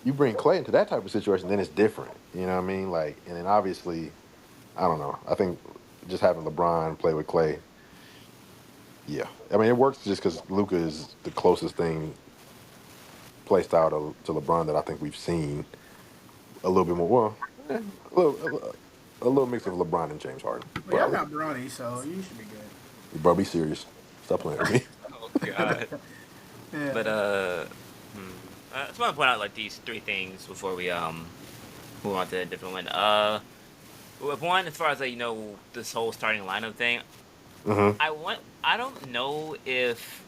you bring Clay into that type of situation, then it's different. You know what I mean? Like, and then obviously, I don't know. I think just having LeBron play with Clay, yeah. I mean, it works just because Luca is the closest thing play style to LeBron that I think we've seen a little bit more. Well, a little mix of LeBron and James Harden, Well, y'all probably. got Bronny, so you should be Bro, be serious. Stop playing with me. Oh God. good. Yeah. But hmm. I just want to point out like these three things before we move on to a different one. With one, as far as like this whole starting lineup thing, Mm-hmm. I don't know if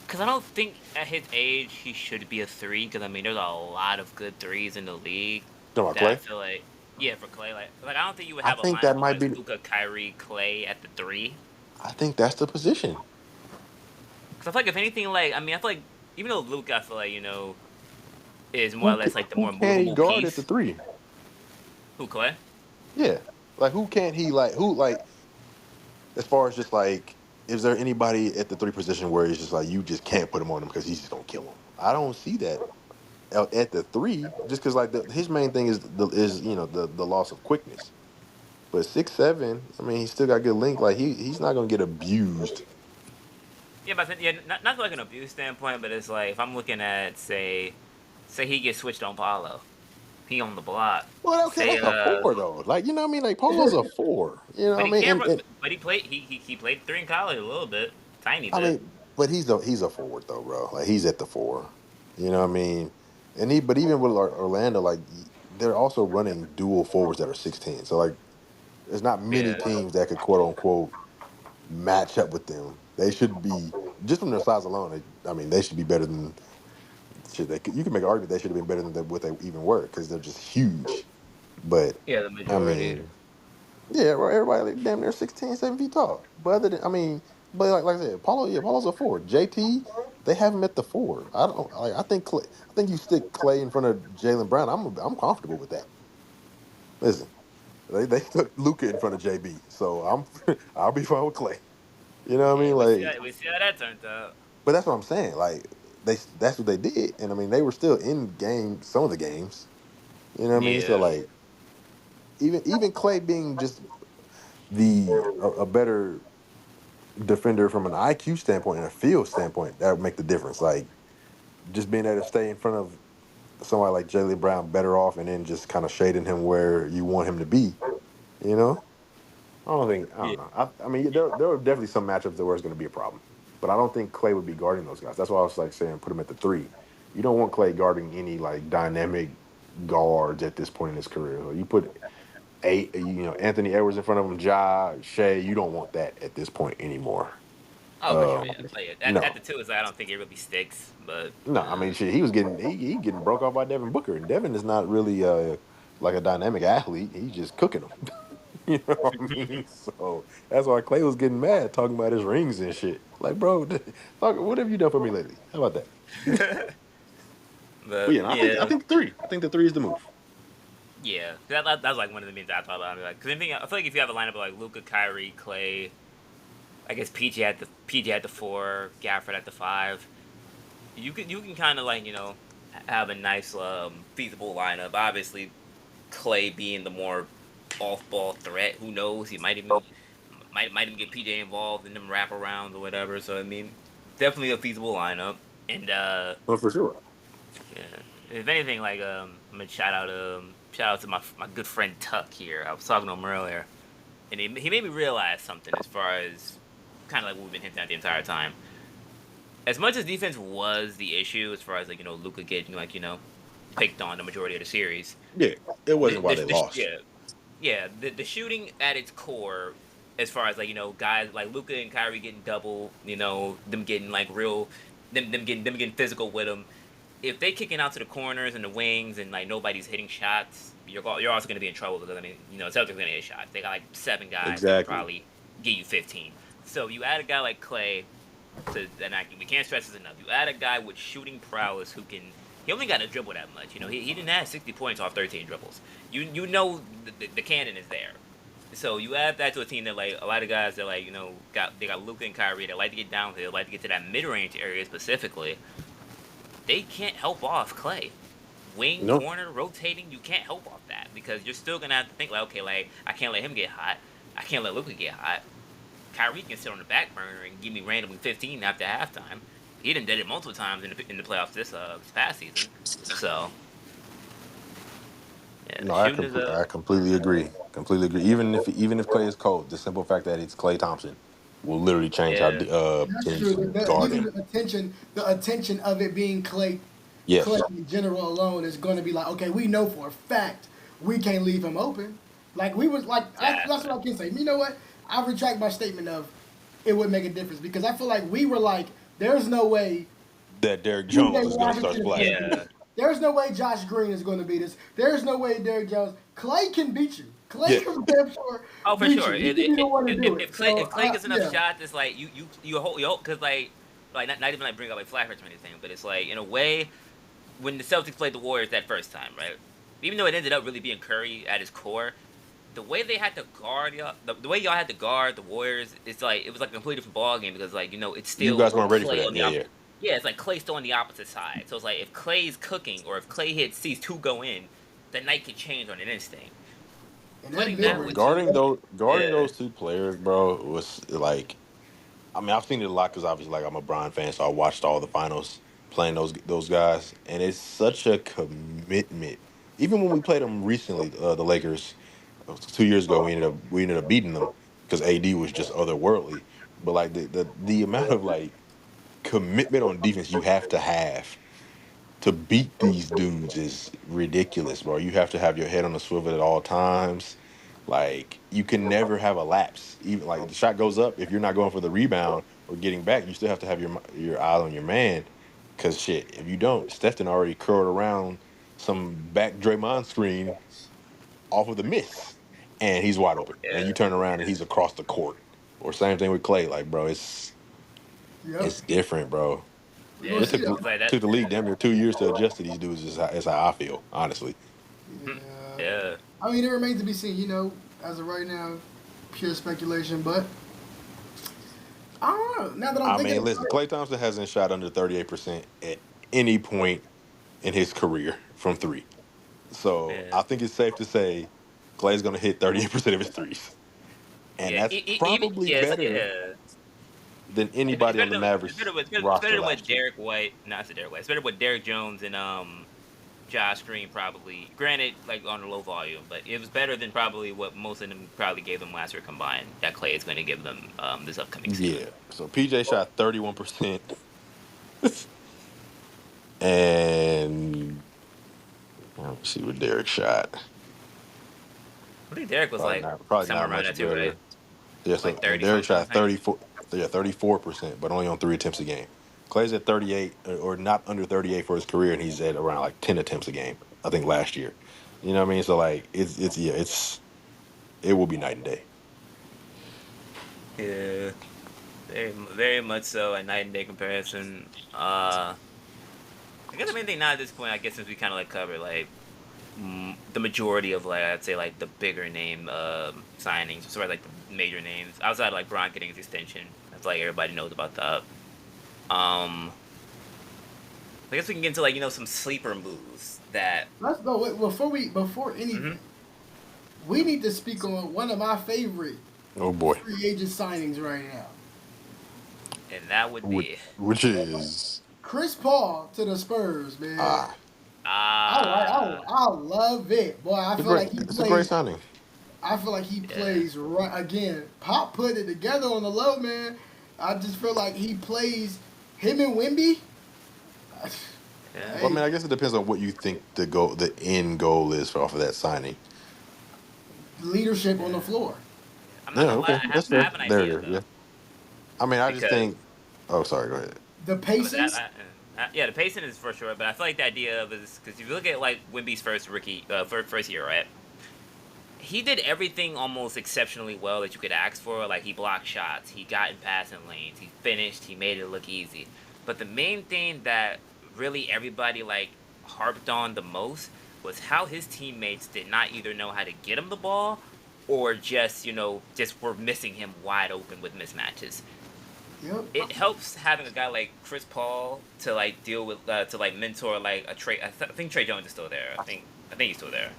because I don't think at his age he should be a three. Because I mean, there's a lot of good threes in the league Talking about that I Clay? feel like yeah for Clay like I don't think you would I have a think that lineup of might like be. Luka, Kyrie, Clay at the three. I think that's the position. Because I feel like if anything, like I mean, I feel like even though Luka, I feel like is more or less like the Who more can he movable guard at the piece. three? Who Clay? Yeah, like who can't he like who like as far as just like is there anybody at the three position where it's just like you just can't put him on him because he's just gonna kill him? I don't see that at the three just because like his main thing is the loss of quickness. But 6'7", I mean, he's still got good length. Like he's not gonna get abused. Yeah, but yeah, not like an abuse standpoint, but it's like if I'm looking at say he gets switched on Paulo, he on the block. Well, okay, Say that's a four though. Like you know what I mean? Like Polo's a four. You know but what he I mean? can't. And But he played. He played three in college a little bit, tiny I bit. mean, but he's a forward though, bro. Like he's at the four. You know what I mean? But even with Orlando, like they're also running dual forwards that are 16. So like, there's not many Yeah, teams that could quote unquote match up with them. They should be just from their size alone. I mean, they should be better than shit. You can make an argument they should have been better than what they even were because they're just huge. But yeah, the I majority. mean, yeah, well, everybody like damn near 16, 7 feet tall. But other than, I mean, but like I said, Paulo's a forward. JT, they have him at the four. I don't like. I think you stick Clay in front of Jalen Brown. I'm comfortable with that. Listen, they took Luca in front of JB, so I'll be fine with Clay. You know what I Yeah, mean? Like, we see how that turned out. but that's what I'm saying. Like, that's what they did, and I mean, they were still in game some of the games. You know what I mean? So Yeah, like, even Clay being just a better defender from an IQ standpoint and a field standpoint, that would make the difference. Like just being able to stay in front of somebody like Jalen Brown better off and then just kind of shading him where you want him to be, you know? I yeah, don't know. I mean, there are definitely some matchups that where it's going to be a problem, but I don't think Clay would be guarding those guys. That's why I was like saying put him at the three. You don't want Clay guarding any like dynamic guards at this point in his career. You put Anthony Edwards in front of him, Ja, Shea. You don't want that at this point anymore. oh for sure. Um, Yeah, Clay at no, the two is like, I don't think it really sticks, but no. I mean, shit. He getting broke off by Devin Booker, and Devin is not really like a dynamic athlete. He's just cooking them. You know what I mean? So that's why Clay was getting mad talking about his rings and shit. Like, bro, what have you done for me lately? How about that? But but yeah, no, I yeah. think three. I think the three is the move. Yeah, that's like one of the things I thought about. I mean, like, cause I feel like if you have a lineup of like Luca, Kyrie, Clay, I guess PJ at the four, Gafford at the five, you can kind of like have a nice feasible lineup. Obviously, Clay being the more off ball threat. Who knows? He might even Might even get PJ involved in them wraparounds or whatever. So I mean, definitely a feasible lineup. And Well, for sure. yeah, if anything, like I'm gonna shout out to my good friend Tuck here. I was talking to him earlier, and he made me realize something as far as kind of like what we've been hinting at the entire time. As much as defense was the issue, as far as like Luka getting like picked on the majority of the series, Yeah, it wasn't why they lost. yeah, the shooting at its core, as far as like guys like Luka and Kyrie getting double, them getting like real, them getting physical with them. If they kicking out to the corners and the wings and like nobody's hitting shots, you're also going to be in trouble because I mean Celtics going to hit shots. They got like 7 guys that can Exactly. probably get you 15. So you add a guy like Klay we can't stress this enough. You add a guy with shooting prowess who can. He only got to dribble that much. He didn't have 60 points off 13 dribbles. You know the cannon is there. So you add that to a team that like a lot of guys that like they got Luka and Kyrie that like to get downhill, like to get to that mid range area specifically. They can't help off Klay. Wing, Nope. corner, rotating, you can't help off that because you're still gonna have to think like, okay, like I can't let him get hot. I can't let Luka get hot. Kyrie can sit on the back burner and give me randomly 15 after halftime. He done did it multiple times in the playoffs this past season. So yeah, No, shooting is I completely agree. Completely agree. Even if Clay is cold, the simple fact that it's Clay Thompson will literally change how yeah, That's teams true. guard Even him. the attention of it being Clay Yes, in general alone is going to be like, okay, we know for a fact we can't leave him open. Like we was like, that's exactly. what I can say. You know what? I retract my statement of it would make a difference because I feel like we were like, there's no way that Derrick PJ Jones is going to start Washington is going to splashing. beat us. Yeah. There's no way Josh Green is going to beat us. There's no way Derrick Jones. Clay can beat you. Clay Yeah, can damn sure Oh, for beat sure. you. He can be the one to do it. If So Clay gets enough yeah, shots, it's like you hope because like not even like bring up like flash or anything, but it's like in a way when the Celtics played the Warriors that first time, right? Even though it ended up really being Curry at his core, the way they had to guard y'all, the way y'all had to guard the Warriors, it's like it was like a completely different ball game because like it's you still guys weren't ready for Clay that. on the Yeah, yeah. opposite. Yeah, it's like Clay still on the opposite side. So it's like if Clay's cooking or if Clay sees 2 go in, the night could change on an instinct. and that Putting mid that range. with two, Guarding yeah, those two players, bro, was like. I mean, I've seen it a lot because obviously, like, I'm a Bron fan, so I watched all the finals playing those guys, and it's such a commitment. Even when we played them recently, the Lakers, 2 years ago, we ended up beating them because AD was just otherworldly. But like the amount of like commitment on defense you have to beat these dudes is ridiculous, bro. You have to have your head on the swivel at all times. Like you can never have a lapse. Even like the shot goes up, if you're not going for the rebound or getting back, you still have to have your eye on your man. Cause shit, if you don't, Stefton already curled around some back Draymond screen off of the miss, and he's wide open. And you yeah. turn around and he's across the court. Or same thing with Clay. Like, bro, Yep, it's different, bro. we're Yeah, gonna It see took that. it's like that. took the league damn near 2 years to adjust to these dudes. Is how I feel, honestly. Yeah. Yeah, I mean, it remains to be seen. As of right now, pure speculation. But I don't know. Now that I'm I thinking mean, about listen, it, Klay Thompson hasn't shot under 38% at any point in his career from three. So yeah, I think it's safe to say Klay's going to hit 38% of his threes, and yeah. that's Even probably better yeah. than It's anybody on better the than Mavericks it's better roster than what last year. Derek White. Not to Derek White. It's better than what Derek Jones and Josh Green probably. Granted, like on a low volume, but it was better than probably what most of them probably gave them last year combined. That Clay is going to give them this upcoming season. Yeah. So PJ shot 31%, and let me see what Derek shot. I think Derek was like Probably somewhere not around much that too, right? better. Yeah, Like so 30 Derek something. shot 34, yeah, 34%, but only on 3 attempts a game. Clay's at 38 or not under 38 for his career, and he's at around like 10 attempts a game. I think last year. You know what I mean? So like it will be night and day. Yeah, very much so. A night and day comparison. I guess the main thing now at this point, I guess since we kind of like covered like the majority of like I'd say like the bigger name signings, sort of like the major names outside of, like Bron getting his extension. That's like everybody knows about that. Um, I guess we can get into like some sleeper moves that. let's go. Wait, before anything, Mhm. we need to speak on one of my favorite Oh boy. free agent signings right now. And that would Which, be which is Chris Paul to the Spurs, man. ah, ah I love it, boy. I it's feel great. like he It's a great plays. signing. I feel like he yeah. plays right again. Pop put it together on the low, man. I just feel like he plays him and Wimby. Yeah. Well, I mean, Hey, I guess it depends on what you think the end goal is off of that signing. leadership on the Yeah. floor. I'm not Yeah, gonna lie. okay, that's I fair. have an There idea it is. Yeah. though, I mean, I just because think. Oh, sorry. Go ahead. The but that, Pacers. yeah, the pacing is for sure. But I feel like the idea of is because if you look at like Wimby's first year, right? He did everything almost exceptionally well that you could ask for. Like he blocked shots, he got in passing lanes, he finished, he made it look easy. But the main thing that really everybody like harped on the most was how his teammates did not either know how to get him the ball or just just were missing him wide open with mismatches. Yep. It helps having a guy like Chris Paul to like deal with to like mentor like a Trey. I think Trey Jones is still there. I think he's still there.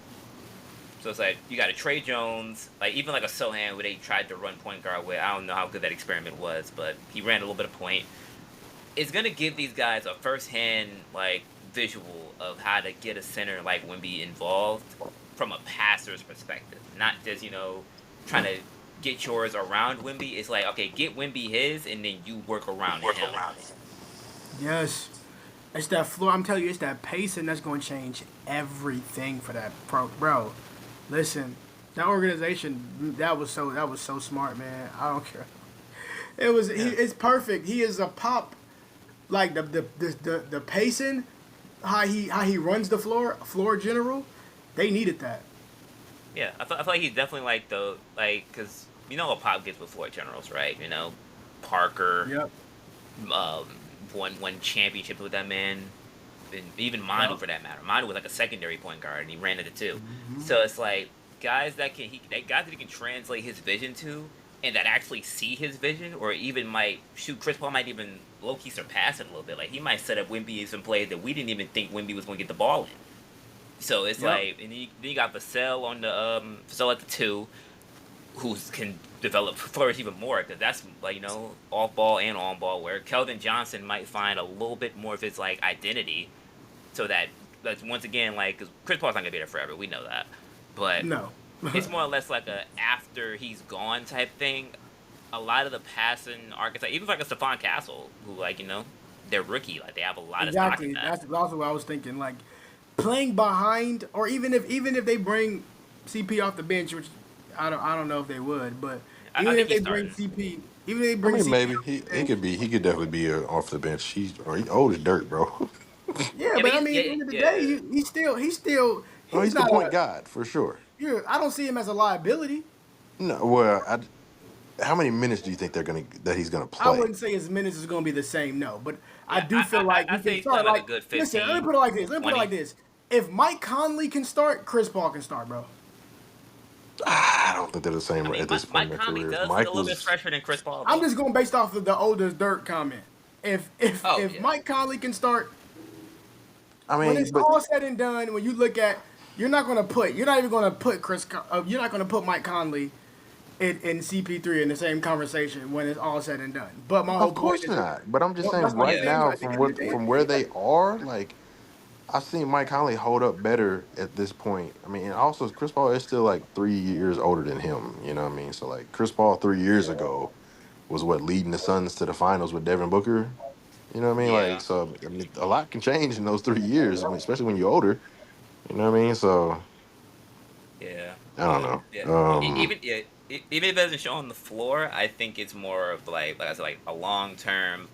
So it's like you got a Trey Jones, like even like a Sohan where they tried to run point guard with. I don't know how good that experiment was, but he ran a little bit of point. It's gonna give these guys a first hand like visual of how to get a center like Wemby involved from a passer's perspective, not just trying to get yours around Wemby. It's like okay, get Wemby his, and then you work around him. Yes. It's that floor. I'm telling you, it's that pacing that's going to change everything for that bro. Listen, that organization that was so smart, man. I don't care. Yeah, It's perfect. He is a pop like the pacing, how he runs the floor general. They needed that. yeah. I feel like he's definitely like the like because what Pop gets with floor generals, right? Parker, Yep. um, won championships with that man, and even Manu Yep. for that matter. Manu was like a secondary point guard, and he ran into two. So it's like guys that he can translate his vision to, and that actually see his vision, or even might shoot. Chris Paul might even low key surpass it a little bit. Like he might set up Wemby in some plays that we didn't even think Wemby was going to get the ball in. So it's Yep. like, and then you got Vassell on the Vassell at the two, who can develop flourish even more because that's like off ball and on ball where Keldon Johnson might find a little bit more of his like identity so that once again like cause Chris Paul's not gonna be there forever, we know that, but No. it's more or less like a after he's gone type thing. A lot of the passing archetype, even like a Stephon Castle, who like they're rookie, like they have a lot of stock in Exactly. that. That's also what I was thinking. Like playing behind, or even if they bring CP off the bench, which I don't know if they would, but I even think if he's they bring starting. CP, even if they I bring mean, CP maybe off the bench, he could definitely be off the bench. He old as dirt, bro. yeah. Yeah, but But I mean, at yeah, the end of the day, yeah. Oh, he's he's the not point a. guard for sure. I don't see him as a liability. No, well, how many minutes do you think that he's gonna I play? wouldn't say his minutes is going to be the same, no. But I Yeah, do feel like I he can say he's playing start. like a Like, good listen, let me 15, put it like this. Let me put it like 20. this. If Mike Conley can start, Chris Paul can start, bro. I don't think they're the same I mean, at this point Mike in their Conley careers. does feel a Mike little bit was, fresher than Chris Paul, I'm though. just going based off of the oldest dirt comment. Oh If yeah, Mike Conley can start, I when it's mean, but all said and done, when you look at, you're not even going to put you're not going to put Mike Conley in CP3 in the same conversation when it's all said and done. But my whole of point course is, not. But I'm just saying, that's what I'm right yeah, saying. But now, at the end of the day, from where they are, like I've seen Mike Conley hold up better at this point. I mean, and also Chris Paul is still like 3 years older than him. You know what I mean? So like Chris Paul 3 years ago was what leading the Suns to the finals with Devin Booker. You know what I mean? Like yeah, so, I mean, a lot can change in those 3 years, especially when you're older. You know what I mean? So yeah, I don't but know. yeah, even if it doesn't show on the floor, I think it's more of like I said, like a long term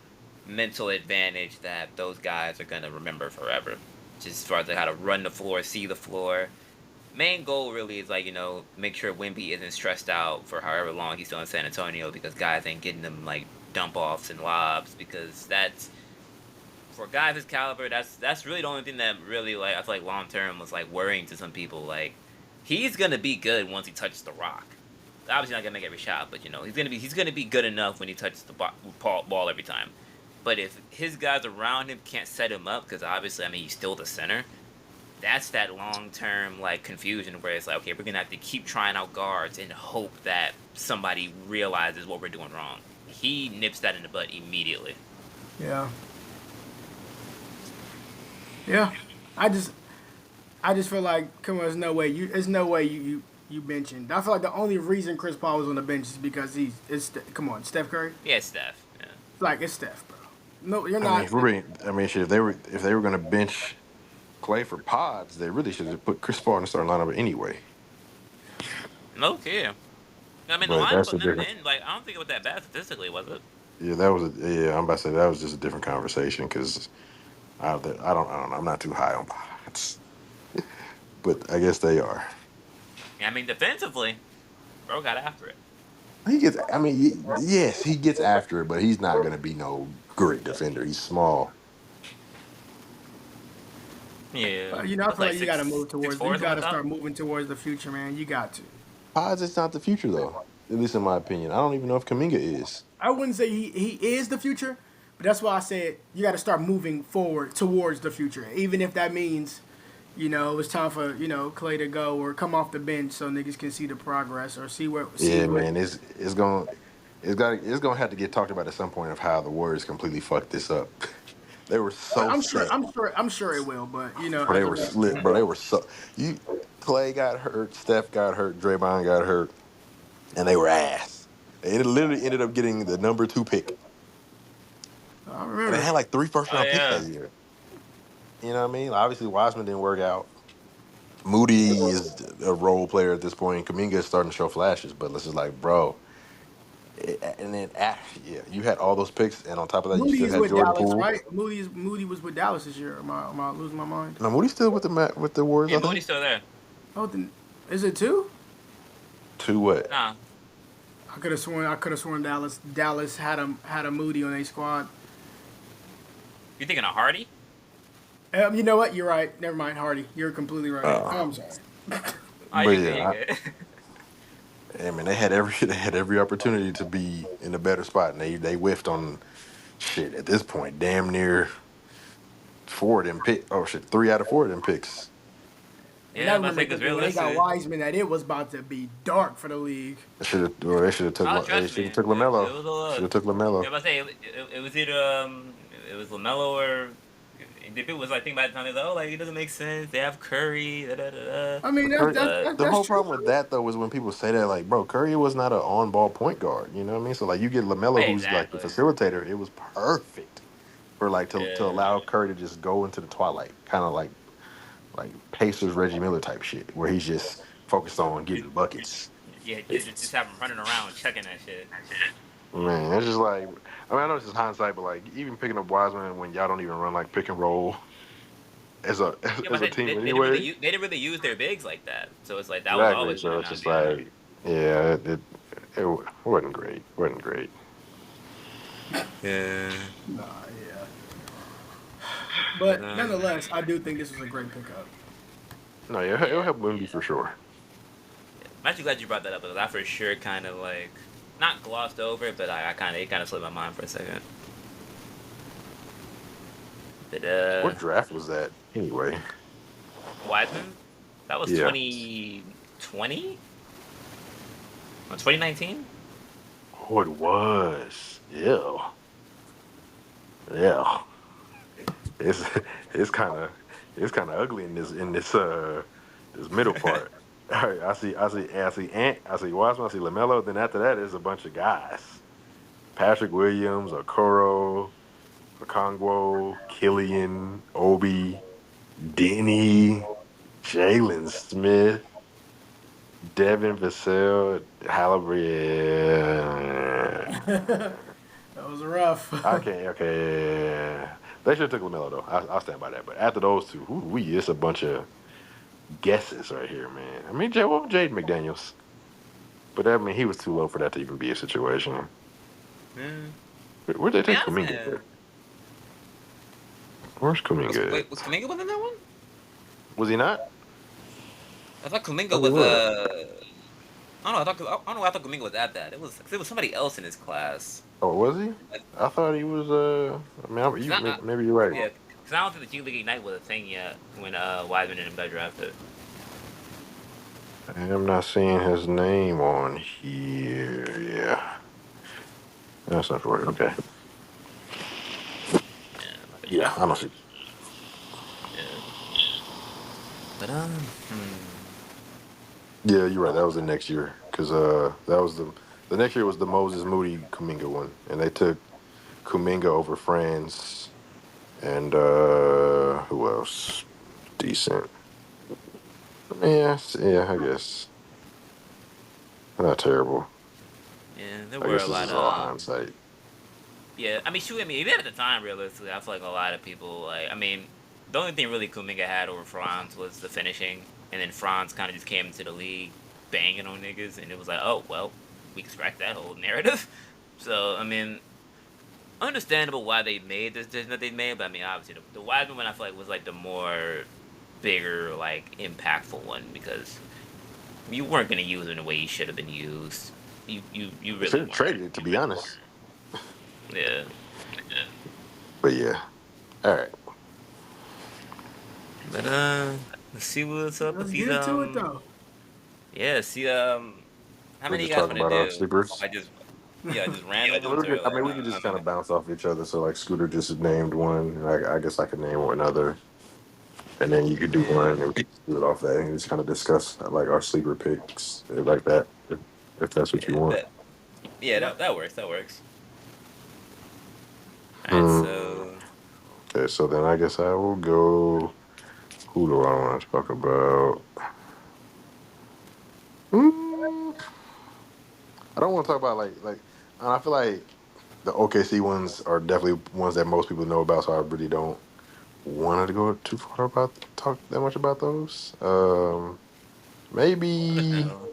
mental advantage that those guys are gonna remember forever. Just as far as like how to run the floor, see the floor. Main goal really is like make sure Wimby isn't stressed out for however long he's still in San Antonio because guys ain't getting them like dump offs and lobs because that's for a guy of his caliber, that's really the only thing that really like I feel like long term was like worrying to some people. Like he's gonna be good once he touches the rock. Obviously not gonna make every shot, but he's gonna be good enough when he touches the ball every time. But if his guys around him can't set him up, because obviously I mean he's still the center. that's that long-term like confusion where it's like, okay, we're gonna have to keep trying out guards and hope that somebody realizes what we're doing wrong. He nips that in the butt immediately. Yeah. Yeah. I just I just feel like, come on, there's no way you benching. I feel like the only reason Chris Paul was on the bench is because come on, Steph Curry. Yeah, Steph. Yeah. Like it's Steph, bro. No, you're I mean, not. if we're being, I mean, shit, if they were going to bench Clay for pods, they really should have put Chris Paul in the starting lineup anyway. Okay. I mean, the But lineup that's a of them different. then, like, I don't think it was that bad statistically, was it? Yeah, yeah. I'm about to say that was just a different conversation because I don't know. I'm not too high on pods, but I guess they are. I mean, defensively, bro got after it. He gets. I mean, yes, he gets after it, but he's not going to be no great defender. He's small. Yeah. I That's feel like like you got to move six towards. four You or something got like to that. start moving towards the future, man. You got to. Pods is not the future though. At least in my opinion. I don't even know if Kaminga is. I wouldn't say he is the future, but that's why I said you got to start moving forward towards the future, even if that means, it's time for Klay to go or come off the bench so niggas can see the progress or see Yeah, what. man. It's gonna have to get talked about at some point of how the Warriors completely fucked this up. They were so I'm sure. set. I'm sure it will, but Bro, they as a were rookie, slit, bro. They were so you. Clay got hurt, Steph got hurt, Draymond got hurt, and they were ass. It literally ended up getting the number 2 pick, I and they remember. had like 3 first Oh round picks that yeah. year. You know what I mean? Obviously, Wiseman didn't work out. Moody is a role player at this point. Kaminga is starting to show flashes, but it's just like, bro. And then, yeah, you had all those picks, and on top of that, you Moody still is had with Jordan Dallas, Poole. right? Moody was with Dallas this year. Am I losing my mind? No, Moody's still with with the Warriors, Yeah, I think. Moody's still there. Oh, then is it two? To what? Nah. I could have sworn Dallas had a Moody on a squad. You thinking of Hardy? You know what? You're right. Never mind, Hardy. You're completely right. Uh, I'm sorry. Oh, but you good, you yeah, good. I mean, they had every they had every opportunity to be in a better spot, and they whiffed on shit at this point. Damn near 4 of them pick. Oh shit, 3 out of 4 of them picks. And Yeah, I I'm about to remember say, because thinking when they got realistically, Wiseman that it was about to be dark for the league. They should have took oh, they trust should me, have took it Lamelo. was a Should lot. have took Yeah, Lamelo. I'm about to say, it was either, it was LaMelo or, if it was like, think about the time, it's like, oh, like, it doesn't make sense. They have Curry, da da da da. I mean, Curry, But, the that's whole true. problem with that though is when people say that, like, bro, Curry was not an on-ball point guard. You know what I mean? So like, you get Lamelo, who's like the exactly. facilitator. It was perfect for like to Yeah. allow Curry to just go into the twilight, kind of like Pacers Reggie Miller type shit, where he's just focused on getting buckets. Yeah, just have him running around checking that shit. Man, it's just like, I mean, I know it's just hindsight, but like even picking up Wiseman when y'all don't even run like pick and roll as a Yeah, as but a they, team they didn't really anyway. they didn't really use their bigs like that. So it's like that was Exactly. always So gonna it's not just be enough. like, yeah, it wasn't great. Wasn't great. Yeah. Nah, yeah. But But nonetheless, I do think this was a great pickup. No, yeah, it'll yeah. help Wimby for sure. I'm actually glad you brought that up because I for sure kind of like not glossed over, but I kind of it kind of slipped my mind for a second. But What draft was that anyway? Wiseman, that was Yeah. 2020 or 2019. Oh, it was. Yeah. Yeah. It's it's kind of it's kind of ugly in this middle part. All right, I see Ant, I see Wiseman, I see Lamelo. Then after that, there's a bunch of guys: Patrick Williams, Okoro, Okongwu, Killian, Obi, Denny, Jalen Smith, Devin Vassell, Halliburton. That was rough. I can't. Okay, they should have took Lamelo though. I'll stand by that. But after those two, it's a bunch of guesses right here, man. I mean, Jaden McDaniels, but I mean, he was too low for that to even be a situation. Yeah. Where'd they I mean, take Kuminga? Where's Kuminga? was Kuminga was in that one? Was he not? I thought Kuminga Oh, he was was. I don't know. I don't know. I thought Kuminga was at that. It was somebody else in his class. Oh, was he? Like, I thought he was. I mean, cause I, maybe you're right. yeah, Because I don't think the G League Ignite was a thing yet when Wiseman and him got drafted. I am not seeing his name on here. Yeah, that's not right. Okay. Yeah, I'm about to Yeah, check I don't it. see. Yeah. But Yeah, you're right. That was the next year because that was the next year was the Moses Moody Kuminga one, and they took Kuminga over Franz and who else? Decent. Yeah, I guess not terrible. yeah, there I were guess a this lot is all of hindsight. yeah. I mean, shoot. I mean, even at the time, realistically, I feel like a lot of people like. I mean, the only thing really Kuminga had over Franz was the finishing, and then Franz kind of just came into the league banging on niggas, and it was like, oh well, we can scratch that whole narrative. So I mean, understandable why they made this decision that they made, but I mean, obviously, the Wiseman one I feel like was like the more bigger, like impactful one because you weren't gonna use it in the way he should have been used. You They really should have weren't. traded it, to be honest. Yeah. But yeah, all right. But let's see what's up with Let's these get into it though. yeah, see how We're many you just guys talking want to about our do? sleepers. I just yeah, just random I ones or I like mean, we could just kind of bounce off each other. So, like, Scooter just named one. And I guess I could name another, and then you could do one, and we could just do it off that, and just kind of discuss like our sleeper picks, like that, if that's what you yeah, want. that yeah, Yep. that works. That works. All right, Hmm. so Okay, so then I guess I will go. Who do I want to talk about? Hmm. I don't want to talk about and I feel like the OKC ones are definitely ones that most people know about, so I really don't want to go too far about talk that much about those. what the Maybe hell?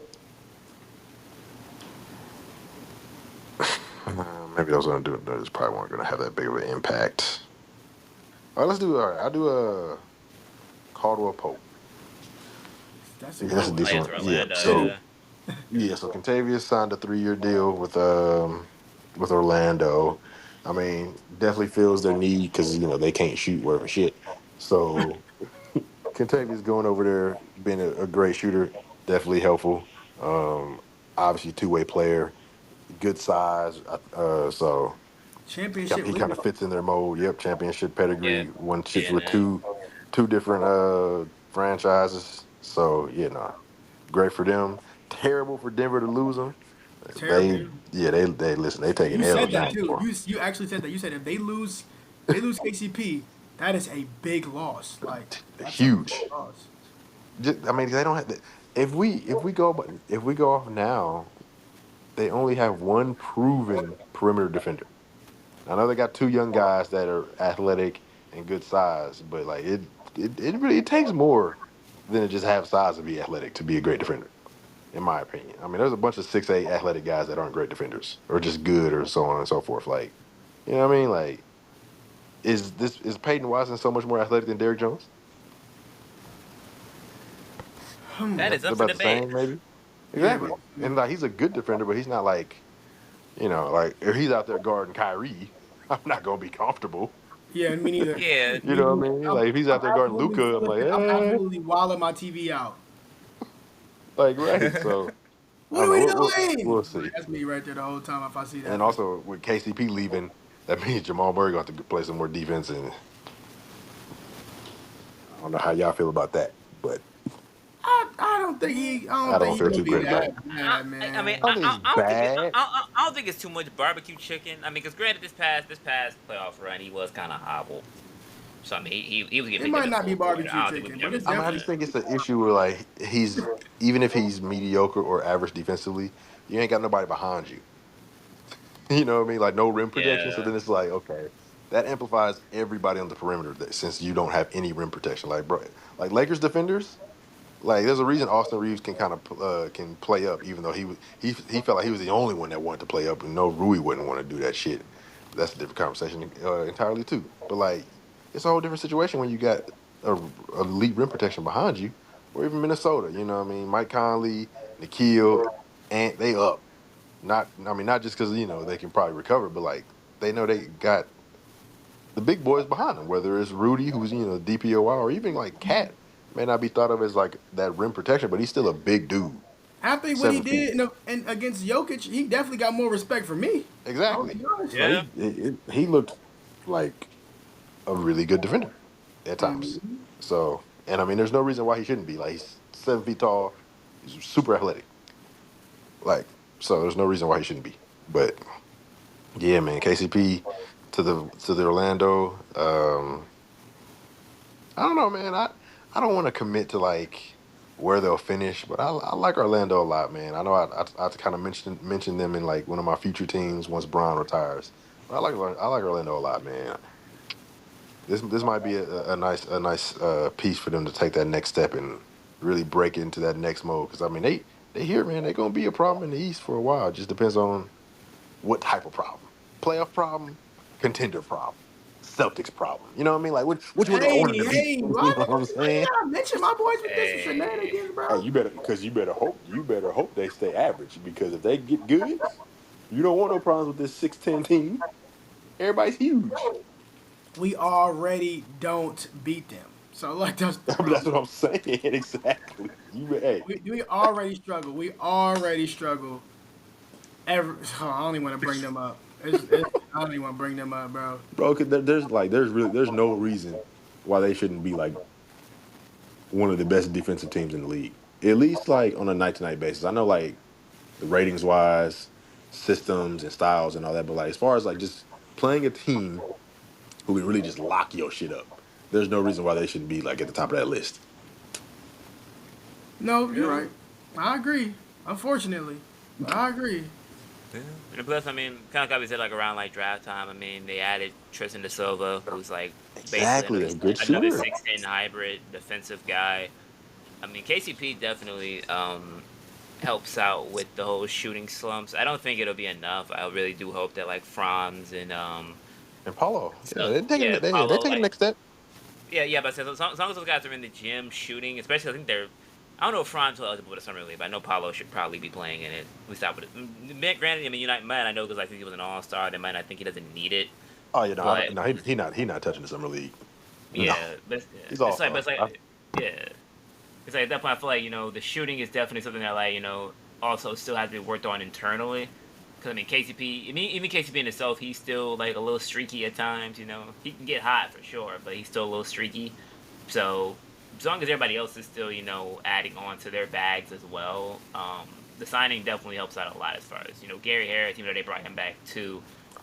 maybe those gonna do those probably weren't gonna have that big of an impact. All right, let's do all right. I'll do a Caldwell Pope. That's a Yeah, good that's a Oh one. yeah, decent for one. Yeah. Orlando, So yeah. so Contavious signed a 3-year deal with Orlando. I mean, definitely feels their need because they can't shoot worth a shit. So Contavious going over there, being a great shooter, definitely helpful. Um, Obviously, two-way player, good size. So Championship he kind leader. of fits in their mold. Yep, championship Yeah. pedigree, won shits Yeah, with man. two different franchises. So great for them. Terrible for Denver to lose them. Terrible. They listen. They taking You said L's that down too. for You actually said that. You said if they lose KCP, that is a big loss. Like that's a big huge. loss. I mean, they don't have. If we go off now, they only have one proven perimeter defender. I know they got two young guys that are athletic and good size, but like it really it takes more than to just have size to be athletic to be a great defender, in my opinion. I mean, there's a bunch of 6'8" athletic guys that aren't great defenders or just good or so on and so forth. Like, you know what I mean? Like, is Peyton Watson so much more athletic than Derrick Jones? That is up for About the debate. same, maybe. Yeah, Exactly. And like he's a good defender, but he's not like like if he's out there guarding Kyrie, I'm not gonna be comfortable. yeah, me neither. Yeah. You Me know what neither. I mean? Like if he's I'm out there guarding absolutely Luca, I'm like, flipping. I'm absolutely wilding my TV out. like right. So I What don't are know. we We'll doing? Like, see. that's me right there the whole time. If I see that, And for sure. also with KCP leaving, that means Jamal Murray going to have to play some more defense, and I don't know how y'all feel about that, but I don't think he. I I don't think don't he feel gonna too be great about that it. bad, I mean, man. I don't think it's I don't think bad. I don't think it's too much barbecue chicken. I mean, because granted, this past playoff run, he was kind of hobbled. So I mean, he was getting It picked up might at not be full court. barbecue I don't think we chicken, can but ever it's I say mean, I definitely. just that. think it's an issue where like even if he's mediocre or average defensively, you ain't got nobody behind you. You know what I mean? Like no rim protection. So Yeah, then it's like, okay, that amplifies everybody on the perimeter since you don't have any rim protection. Like bro, like Lakers defenders, like there's a reason Austin Reeves can kind of can play up, even though he felt like he was the only one that wanted to play up, and no Rui wouldn't want to do that shit. That's a different conversation entirely too. But like, it's a whole different situation when you got a elite rim protection behind you, or even Minnesota. You know what I mean? Mike Conley, Nikhil, and they up. Not, I mean, not just because they can probably recover, but like they know they got the big boys behind him, whether it's Rudy, who's DPOY, or even like Cat, may not be thought of as like that rim protection, but he's still a big dude, After what he 7 feet. did in against Jokic, he definitely got more respect for me. I'll Exactly. be honest. No, Yeah. he looked like a really good defender at times. So, and I mean, there's no reason why he shouldn't be. Like he's 7 feet tall, he's super athletic. Like, so there's no reason why he shouldn't be. But yeah, man, KCP to the Orlando. I don't know, man. I don't want to commit to like where they'll finish, but I like Orlando a lot, man. I know I kind of mention them in like one of my future teams once Bron retires. But I like Orlando a lot, man. This might be a nice piece for them to take that next step and really break into that next mode. Because I mean they here, man. They're gonna be a problem in the East for a while. It just depends on what type of problem. Playoff problem, contender problem, Celtics problem. You know what I mean? Like which one they Hey, want them to be. hey, You know what I'm why you saying? gotta mention my boys with this Hey. shenanigans, Hey, bro? you better hope they stay average because if they get good, you don't want no problems with this 6'10" team. Everybody's huge. We already don't beat them. So like that's the That's problem. what I'm saying. Exactly. Hey, We already struggle. We already struggle. Every I don't even want to bring them up. I don't even want to bring them up, bro. bro, 'cause there's no reason why they shouldn't be like one of the best defensive teams in the league. At least like on a night to night basis. I know like the ratings wise, systems and styles and all that, but like as far as like just playing a team who can really just lock your shit up, there's no reason why they shouldn't be like at the top of that list. No, you're Yeah. right. I agree. Unfortunately, but I agree. Yeah. And plus, I mean, kind of like we said, like around like draft time. I mean, they added Tristan Da Silva, who's like basically Exactly, a good another shooter. 6'10" hybrid defensive guy. I mean, KCP definitely helps out with the whole shooting slumps. I don't think it'll be enough. I really do hope that like Franz and And Paulo, yeah, so yeah, they're Paulo taking the like next step. yeah, but as long as those guys are in the gym shooting, especially I think they're. I don't know if Franz will eligible for the summer league, but I know Paulo should probably be playing in it. We stop with it. Granted, I mean, United might I know because I think he was an All Star. They might not think he doesn't need it, Oh, but no, he not touching the summer league. No, yeah, but yeah, he's all but star. it's like yeah, it's like at that point I feel like the shooting is definitely something that like also still has to be worked on internally. Because I mean KCP, I mean even KCP in himself, he's still like a little streaky at times. He can get hot for sure, but he's still a little streaky. So as long as everybody else is still adding on to their bags as well, the signing definitely helps out a lot as far as Gary Harris. They brought him back too.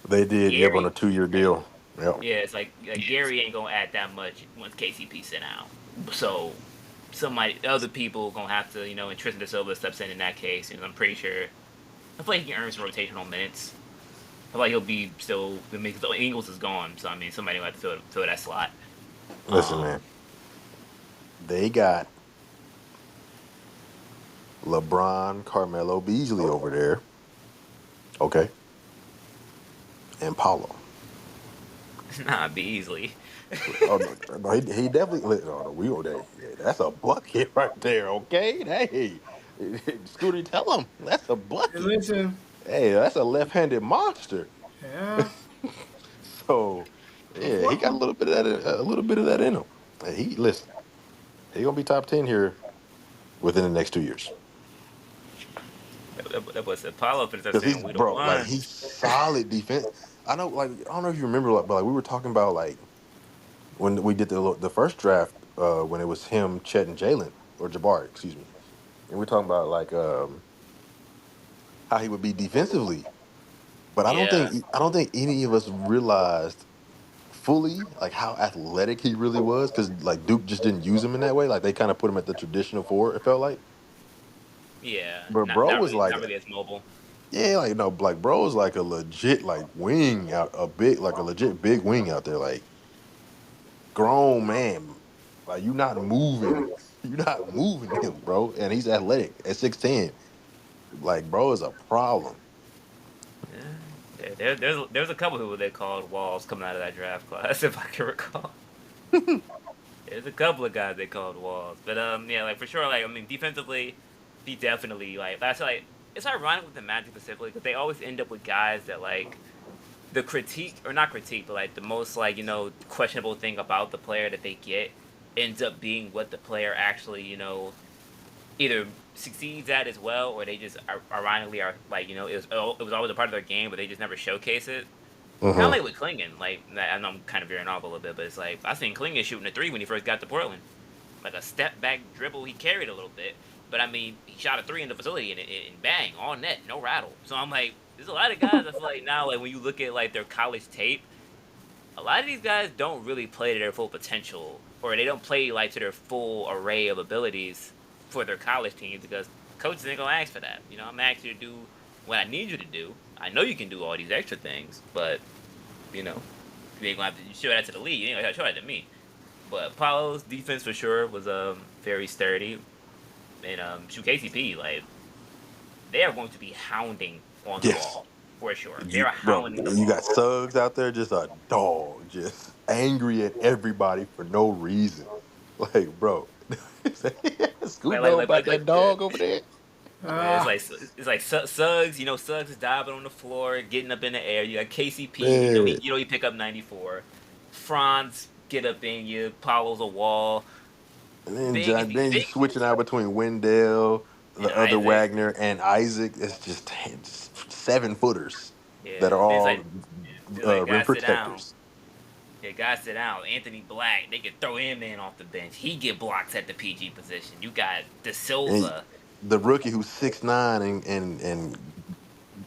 They did, yep, on a Gary, 2-year deal. Yep. yeah, it's like Gary ain't gonna add that much once KCP sent out. So other people gonna have to, and Tristan Da Silva steps in that case. I'm pretty sure. I feel like he can earn some rotational minutes. I feel like he'll be still. I mean, 'cause Ingles is gone, so I mean, somebody will have to fill that slot. Listen, man, they got LeBron, Carmelo Beasley over there, okay, and Paulo. Nah, Beasley. Oh no, he definitely. No, we were there. Yeah, that's a bucket right there. Okay, hey, Scooty, tell him that's a Hey, bucket. listen, Hey, that's a left-handed monster. yeah, So, yeah, he got unfortunately. a little bit of that in him. And he listen, he gonna be top 10 here within the next 2 years That was Apollo finished up because saying he's we the bro, like one. he's solid defense. I know, like I don't know if you remember, like, but like we were talking about like when we did the first draft, when it was him, Chet, and Jalen or Jabari, excuse me, and we're talking about like how he would be defensively. But Yeah, I don't think any of us realized fully like how athletic he really was because like Duke just didn't use him in that way. Like they kind of put him at the traditional four. It felt like, yeah. but Not bro not was really like, not really as mobile. yeah, like no, like bro was like a legit like wing out a big like a legit big wing out there, like grown man. Like you not moving him, bro. And he's athletic at 6'10". Like bro is a problem. Yeah. There's a couple people they called walls coming out of that draft class if I can recall. There's a couple of guys they called walls, but yeah, like for sure, like I mean, defensively, he definitely like that's like it's ironic with the Magic specifically because they always end up with guys that like the critique, or not critique, but like the most like questionable thing about the player that they get ends up being what the player actually either succeeds at as well, or they just ironically are like it was always a part of their game, but they just never showcase it. Kind of Mm-hmm. like with Klingon, like I know I'm kind of veering off a little bit, but it's like I seen Klingon shooting a three when he first got to Portland, like a step back dribble. He carried a little bit, but I mean he shot a three in the facility and bang on net, no rattle. So I'm like, there's a lot of guys I feel like now, like when you look at like their college tape, a lot of these guys don't really play to their full potential, or they don't play like to their full array of abilities for their college teams because coaches ain't gonna ask for that. I'm asking you to do what I need you to do. I know you can do all these extra things, but you know, you ain't gonna have to show that to the league. You ain't gonna have to show that to me. But Paulo's defense for sure was very sturdy, and shoot KCP, like they are going to be hounding on the Yes. ball for sure. You, They're bro, hounding the you got ball. Suggs out there, just a dog, just angry at everybody for no reason. Like, bro, Like scooting like on like about like, that like dog over there. It's Ah, like Suggs. Suggs is diving on the floor, getting up in the air. You got KCP. Man. He pick up 94. Franz get up in you. Paulo's a wall. And then Big if John, he then you big switching out between Wendell, and the other Isaac. Wagner, and Isaac. It's just 7-footers that Yeah, are all there's like rim guys sit down. protectors. Yeah, guys sit down. Anthony Black. They could throw him in off the bench. He get blocks at the PG position. You got De And Silva. the rookie who's 6'9" and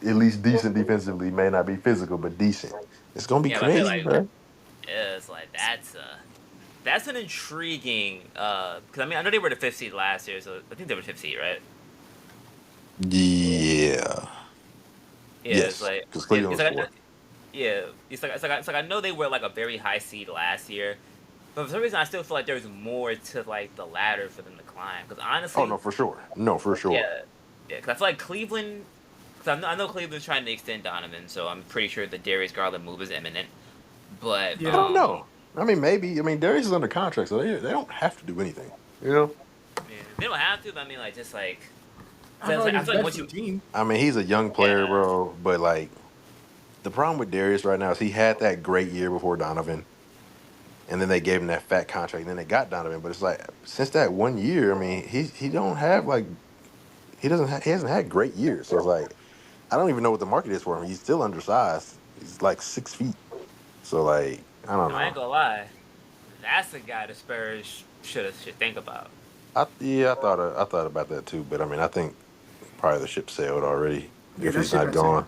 at least decent defensively, may not be physical, but decent. It's gonna be Yeah, but I feel crazy, like bro. it's like that's an intriguing. Because I mean I know they were the fifth seed last year, so I think they were fifth seed, right? Yeah. Yeah, it's Yes. like Because yeah, Cleveland it's was like 4. I know they were like a very high seed last year, but for some reason I still feel like there's more to like the ladder for them to climb. Because Oh honestly, no, for sure. No, for sure. yeah, yeah. Because I feel like Cleveland. Because I know Cleveland's trying to extend Donovan, so I'm pretty sure the Darius Garland move is imminent. But I yeah. don't know. I mean, maybe. I mean, Darius is under contract, so they don't have to do anything. You know. yeah, they don't have to. But I mean, like just like, I so feel it's like like I it's feel like best once for the you team. I mean, he's a young player, yeah bro. But like, the problem with Darius right now is he had that great year before Donovan, and then they gave him that fat contract, and then they got Donovan. But it's like since that 1 year, I mean, he don't have like he hasn't had great years. So it's like I don't even know what the market is for him. He's still undersized. He's like 6 feet. So like I don't I know. ain't gonna lie, that's the guy the Spurs should think about. Yeah, I thought about that too. But I mean, I think probably the ship sailed already Yeah, if that he's ship not has sailed. gone.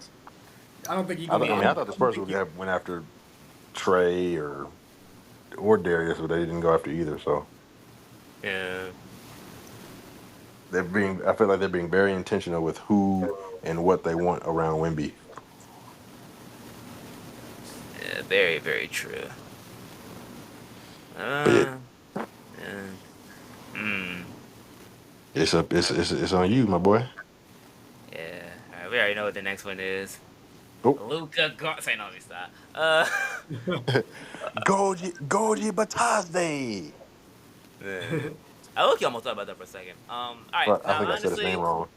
I don't think he's I, gonna th- I go mean, I Yeah, thought anywhere. the I don't Spurs think would he, have went after Trey or Darius, but they didn't go after either. So yeah, I feel like they're being very intentional with who and what they want around Wimby. yeah. Very very true. But yeah, Uh, yeah. Hmm. it's on you, my boy. Yeah. All right, we already know what the next one is. Oh, Luca Gar. Say no, let me stop. Goji Batazde. Man. I look, almost thought about that for a second. All right. But I Now, think I said his name honestly, wrong.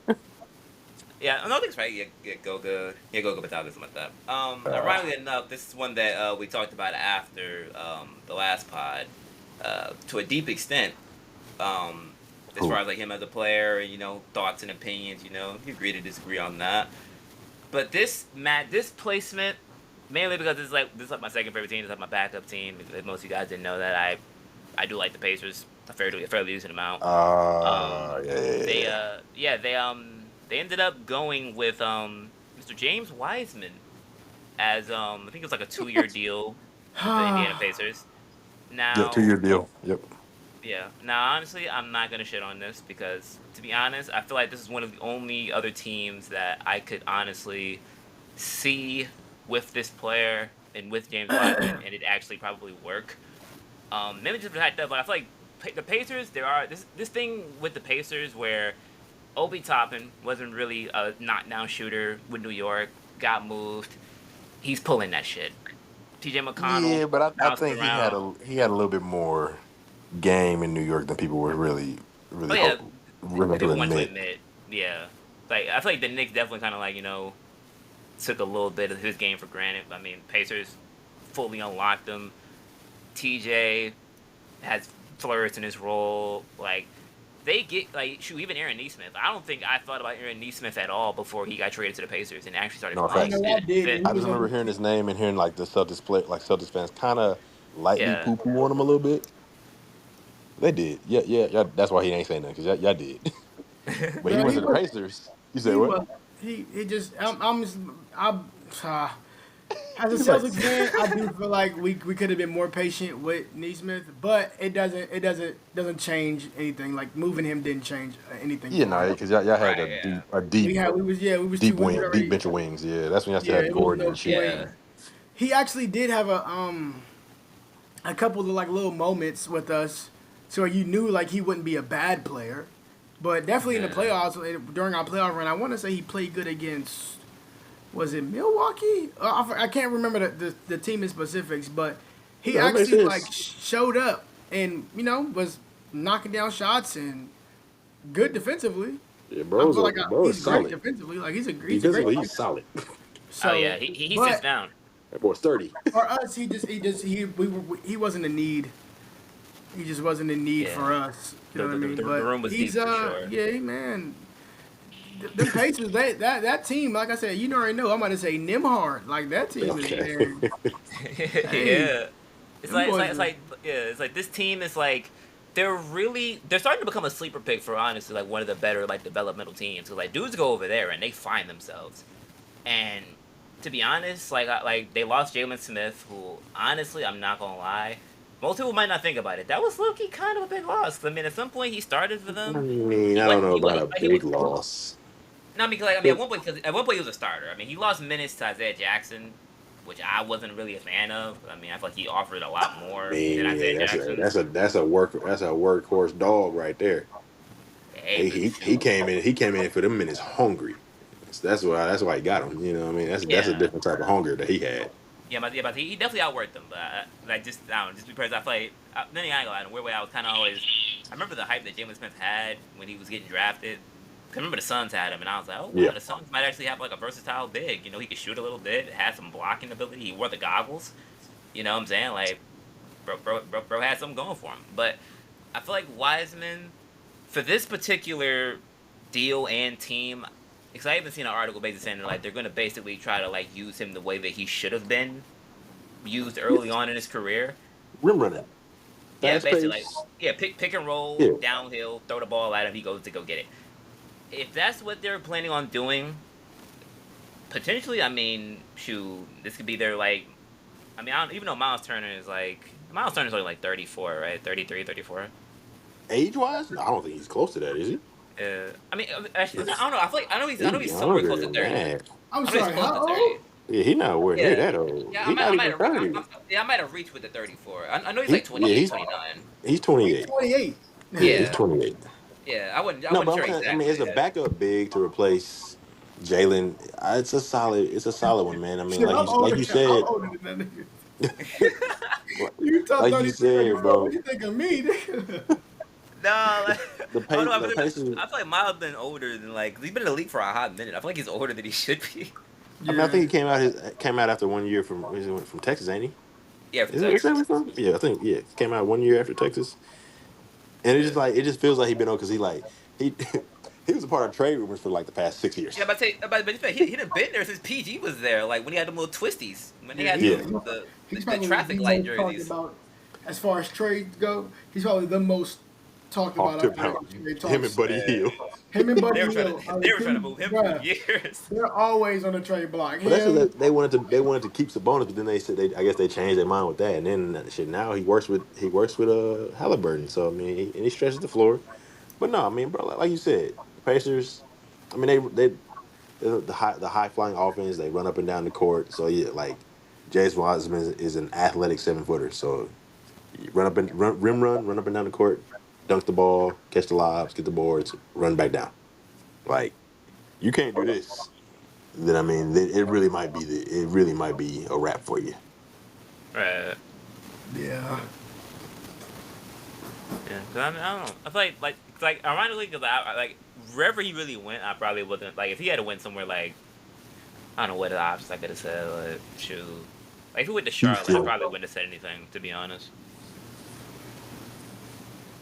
yeah, no, I think it's right. Yeah, Goga Batalla, something like that. Uh, Ironically enough, this is one that we talked about after the last pod, to a deep extent. Um, as far who? as like him as a player, thoughts and opinions. You agree to disagree on that. But this placement, mainly because this is like my second favorite team. This is like my backup team. If most of you guys didn't know that, I do like the Pacers a fairly decent amount. Yeah, yeah, yeah, They yeah. they ended up going with Mr. James Wiseman as I think it was like a 2-year deal with the Indiana Pacers. Yeah, Now, 2 year deal. Yep. yeah. Now, honestly, I'm not gonna shit on this because, to be honest, I feel like this is one of the only other teams that I could honestly see with this player and with James Wiseman, and it actually probably work. Maybe just the fact that, but I feel like the Pacers. There are this thing with the Pacers where Obi Toppin wasn't really a knockdown shooter with New York. Got moved. He's pulling that shit. T.J. McConnell Yeah, but I bounced think he had around. a little bit more game in New York than people were Oh really yeah, willing to people want to admit. admit. Yeah, like I feel like the Knicks definitely kind of like took a little bit of his game for granted. I mean, Pacers fully unlocked him. TJ has flourished in his role. Like, they get, like, shoot, even Aaron Nesmith. I don't think I thought about Aaron Nesmith at all before he got traded to the Pacers and actually started No Oh playing. facts. no, I did. Fifth. When he I just was on remember the hearing his name and hearing like the Celtics play, like Celtics fans kind of lightly Yeah. poo poo on him a little bit. They did. Yeah. That's why he ain't saying nothing, because y'all did. But he bro, went he to the was Pacers. You said he what? was he just I'm just as a He's like, Celtics fan, I do feel like we could have been more patient with Neesmith, but it doesn't change anything. Like moving him didn't change anything yeah, for no, him. because y'all had Right, yeah. a deep We was deep we was wing, deep already bench of wings. Yeah, that's when y'all still yeah, had it was Gordon no and shit. Yeah. point. He actually did have a couple of like little moments with us, so you knew like he wouldn't be a bad player, but definitely in the Yeah. playoffs during our playoff run, I want to say he played good against. Was it Milwaukee? I can't remember the team in specifics, but he No, that makes actually like sense. showed up and was knocking down shots and good defensively. Yeah, I feel like bro is he's great solid. defensively. Like he's a great Defensively, player. he's solid. Oh, yeah. So, He sits but down. That boy's 30. for us, he wasn't a need. He just wasn't a need Yeah. for us. You The, know what the, I the, mean? the But room was deep he's for sure. yeah, man. Them Pacers, that team, like I said, you already know. I'm about to say Nimhard. Like that team is Okay. man. Hey, Yeah. It's them like it's boys. like it's like yeah, it's like this team is like they're starting to become a sleeper pick for honestly like one of the better like developmental teams. Cause like dudes go over there and they find themselves. And to be honest, like they lost Jalen Smith, who honestly I'm not gonna lie, most people might not think about it. That was low-key kind of a big loss. 'Cause, I mean, at some point he started for I them. mean, He I don't wasn't. know He about wasn't. a He was. big loss. No, I mean, like, I mean, at one point he was a starter. I mean, he lost minutes to Isaiah Jackson, which I wasn't really a fan of. I mean, I feel like he offered a lot more than Isaiah Man, Jackson. that's a workhorse dog right there. Hey, but He came in for them minutes hungry. That's why he got him. You know what I mean? That's a yeah, different type of hunger that he had. but he definitely outworked them. But like, just I don't know, just because I feel like then I ain't gonna lie, in a weird way, I was kind of always. I remember the hype that Jalen Smith had when he was getting drafted. 'Cause I remember the Suns had him, and I was like, oh wow, Yeah. the Suns might actually have like a versatile big. You know, he could shoot a little bit, had some blocking ability. He wore the goggles. You know what I'm saying? Like, bro had something going for him. But I feel like Wiseman, for this particular deal and team, because I even seen an article basically saying that, like they're going to basically try to like use him the way that he should have been used early on in his career. Rim running. Yeah, Fast basically like pace. pick and roll, Yeah. downhill, throw the ball at him, he goes to go get it. If that's what they're planning on doing, potentially, I mean, shoot, this could be their like. I mean, I don't even though Miles Turner's only like 34, right? 33, 34. Age wise, I don't think he's close to that, is he? I mean, actually, I don't know. I know He's he's somewhere younger close to than 30. that. I'm I know he's sorry. close How to old? 30. Yeah, he's nowhere near Yeah, that old. yeah. He's not even 30. I might have reached with the 34. I know he's like Yeah, 28, 29. he's He's 28. 28. Yeah, he's Yeah, 28. yeah. I No, wasn't but I'm sure saying, I mean, exactly. as a Yeah. backup big to replace Jalen, it's a solid one, man. I mean, Shit, I'm like older. you I'm said, older than that nigga. You top like you 33, said, 34. What bro. you think of me, nigga? No, like, I don't know. The Pacers. I feel like Miles been older than like he's been in the league for a hot minute. I feel like he's older than he should be. I mean, I think Yeah. he came out after 1 year from Texas, ain't he? Yeah, from Is that where Texas. he's from? Yeah, I think came out 1 year after Texas, and Yeah. it just feels like he been on because he he was a part of trade rumors for like the past 6 years. Yeah, but he done been there since PG was there. Like when he had them little twisties, when he Yeah, had he's, Yeah, he's the probably traffic the light most talked jerseys. about as far as trades go. He's probably the most talked talked about about trade him and talks. Buddy Man. Hield. Him and They Buddy were trying Hield to are they the were trying to two. move him for Bruh, years. they're always on the trade block. But that's Him, what they wanted to keep Sabonis, but then they said I guess they changed their mind with that, and then shit. Now he works with Halliburton, so I mean, he stretches the floor. But no, I mean, bro, like you said, the Pacers. I mean, they're the high flying offense. They run up and down the court. So yeah, like James Wiseman is an athletic 7 footer. So you run up and down the court, dunk the ball, catch the lobs, get the boards, run back down. Like you can't do this. Then I mean, then it really might be a wrap for you. Right. yeah. Yeah. 'Cause I mean, I don't know. I feel like ironically, because I like wherever he really went, I probably wasn't like if he had to win somewhere like I don't know what options I could have said. Like, shoot. Like, if we went to Charlotte, I Houston. probably wouldn't have said anything, to be honest.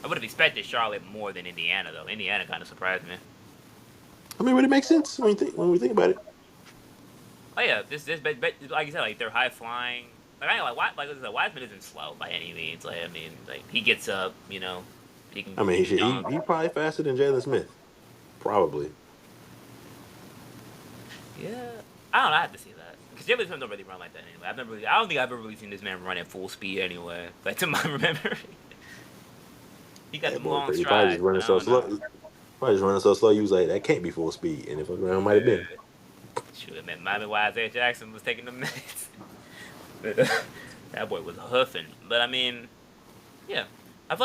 I would have expected Charlotte more than Indiana, though. Indiana kind of surprised me. I mean, would it make sense when we think about it? Oh yeah, but like you said, like they're high flying. Like I know, like I said, Wiseman isn't slow by any means. Like I mean, like he gets up, he can I mean, dunk. he probably faster than Jalen Smith, probably. Yeah, I don't know. I have to see that because Jalen Smith don't really run like that anyway. I don't think I've ever really seen this man run at full speed anyway. Like to my memory, he got That them boy, long he probably just strides, but running I so don't know. slow. Probably just running so slow. You was like, that can't be full speed, and if it might have been. Yeah. Shoot, man, might be why Isaiah Jackson was taking the minutes. That boy was huffing. But I mean, yeah, I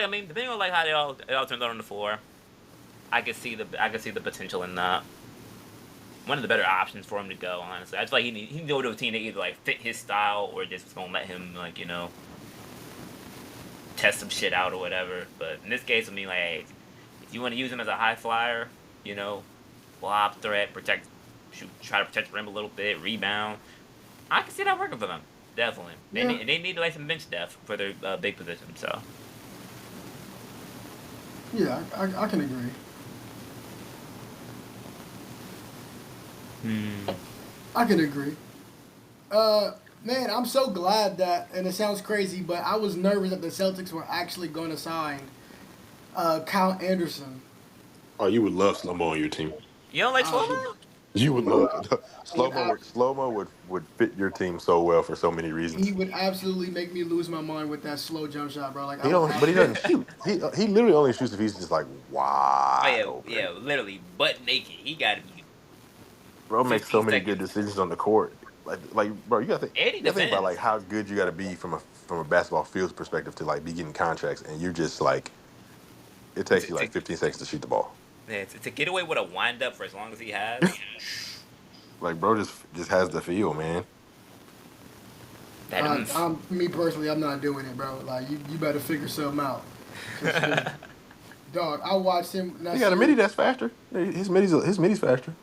mean, depending on like how it all turned out on the floor, I could see the potential in that. One of the better options for him to go. Honestly, I just like he can go to a team that either like fit his style or just was gonna let him like test some shit out or whatever. But in this case, I mean, like, hey, if you want to use him as a high flyer, lob threat, try to protect the rim a little bit, rebound. I can see that working for them. Definitely. Yeah, They need like some bench depth for their big position. So. yeah, I can agree. Hmm. I can agree. Man, I'm so glad that, and it sounds crazy, but I was nervous that the Celtics were actually going to sign Kyle Anderson. Oh, you would love slow mo on your team. You don't like I slow would, mo? You would love I would, slow mo would fit your team so well for so many he reasons. would absolutely make me lose my mind with that slow jump shot, bro. Like I He would don't, but he absolutely. doesn't shoot. He literally only shoots if he's just like Oh wide yeah, open. yeah, literally butt naked. He got to be Bro makes so 15 many good seconds. decisions on the court. Bro, And he you gotta think about like defends. how good you gotta be from a basketball field perspective to like be getting contracts, and you're just like it takes To, you to, like 15 seconds to shoot the ball. yeah, to get away with a wind up for as long as he has, Like bro, just has the feel, man. that Me personally, I'm not doing it, bro. Like you better figure something out, cause dog, I watched him in He that got a midi series. that's faster. His midi's faster.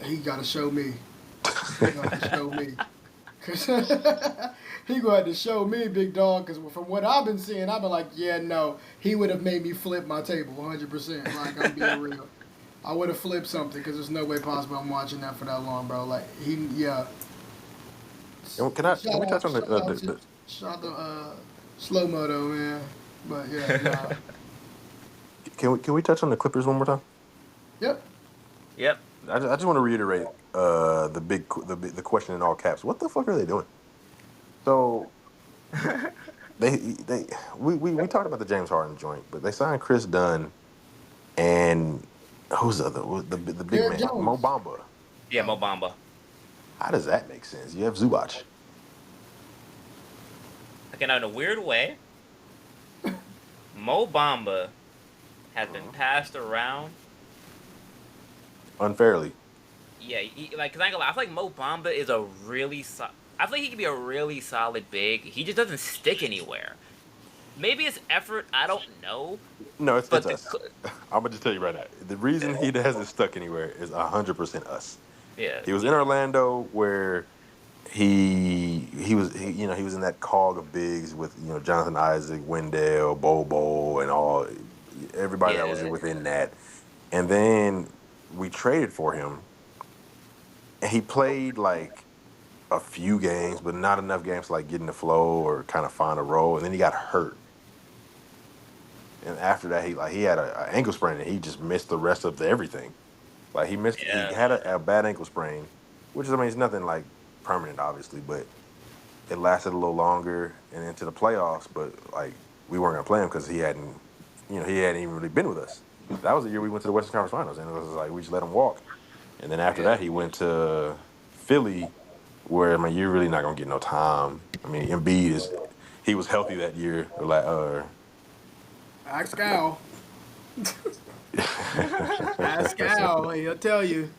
He got to show me. He gonna have to show me. Cause he gonna have to show me, big dog. Cause from what I've been seeing, I've been like, yeah, no, he would have made me flip my table, 100%. Like I'm being real. I would have flipped something because there's no way possible I'm watching that for that long, bro. Like yeah. And can we touch on Shout out to shout out to slow mo though, man. But yeah, nah. can we touch on the Clippers one more time? Yep. yep. I just want to reiterate the question in all caps. What the fuck are they doing? So they we talked about the James Harden joint, but they signed Chris Dunn and who's the other the big Derek man Mo Jones. Bamba. Yeah, Oh, Mo Bamba. How does that make sense? You have Zubac. Again, in a weird way, Mo Bamba has been Mhm. passed around. Unfairly. Yeah, like, cause I ain't gonna lie, I feel like Mo Bamba is a really I feel like he could be a really solid big. He just doesn't stick anywhere. Maybe it's effort. I don't know. No, it's But us. I'm gonna just tell you right now. The reason he hasn't stuck anywhere is 100% us. yeah, He was in Orlando where he was in that cog of bigs with Jonathan Isaac, Wendell, Bobo, and all everybody that was yeah, within that. And then we traded for him, and he played like a few games, but not enough games to like get in the flow or kind of find a role. And then he got hurt, and after that, he had a ankle sprain, and he just missed the rest of everything. Like he yeah, had a bad ankle sprain, which is I mean it's nothing like permanent, obviously, but it lasted a little longer and into the playoffs, but like we weren't gonna play him because he hadn't even really been with us. That was the year we went to the Western Conference Finals, and it was like we just let him walk. And then after yeah. that, he went to Philly, where I mean you're really not gonna get no time. I mean Embiid he was healthy that year. ask Al. Ask Al. He'll tell you.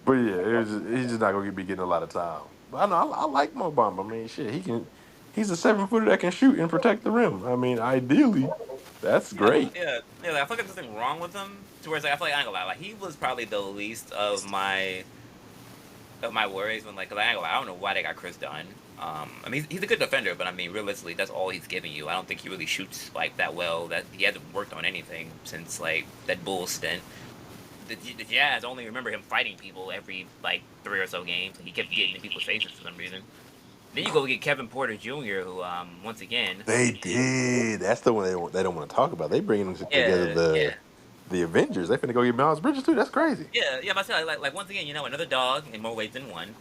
But yeah, he's just not gonna be getting a lot of time. But I know I like Mo Bamba. I mean, shit, he's a 7-footer that can shoot and protect the rim. I mean, ideally. That's Yeah, great. yeah. Like, I feel like there's nothing wrong with him. To where it's like I feel like I ain't gonna lie. Like he was probably the least of my worries when like 'cause I ain't gonna lie, I don't know why they got Chris Dunn. I mean he's a good defender, but I mean realistically that's all he's giving you. I don't think he really shoots like that well. That he hasn't worked on anything since like that Bulls stint. The Jazz only remember him fighting people every like 3 or so games. He kept getting in people's faces for some reason. Then you go get Kevin Porter Jr., who once again, They did. That's the one they don't want to talk about. They bringing together yeah, yeah. the Avengers. They finna go get Miles Bridges too. That's crazy. Yeah, but I said like once again, another dog in more ways than one.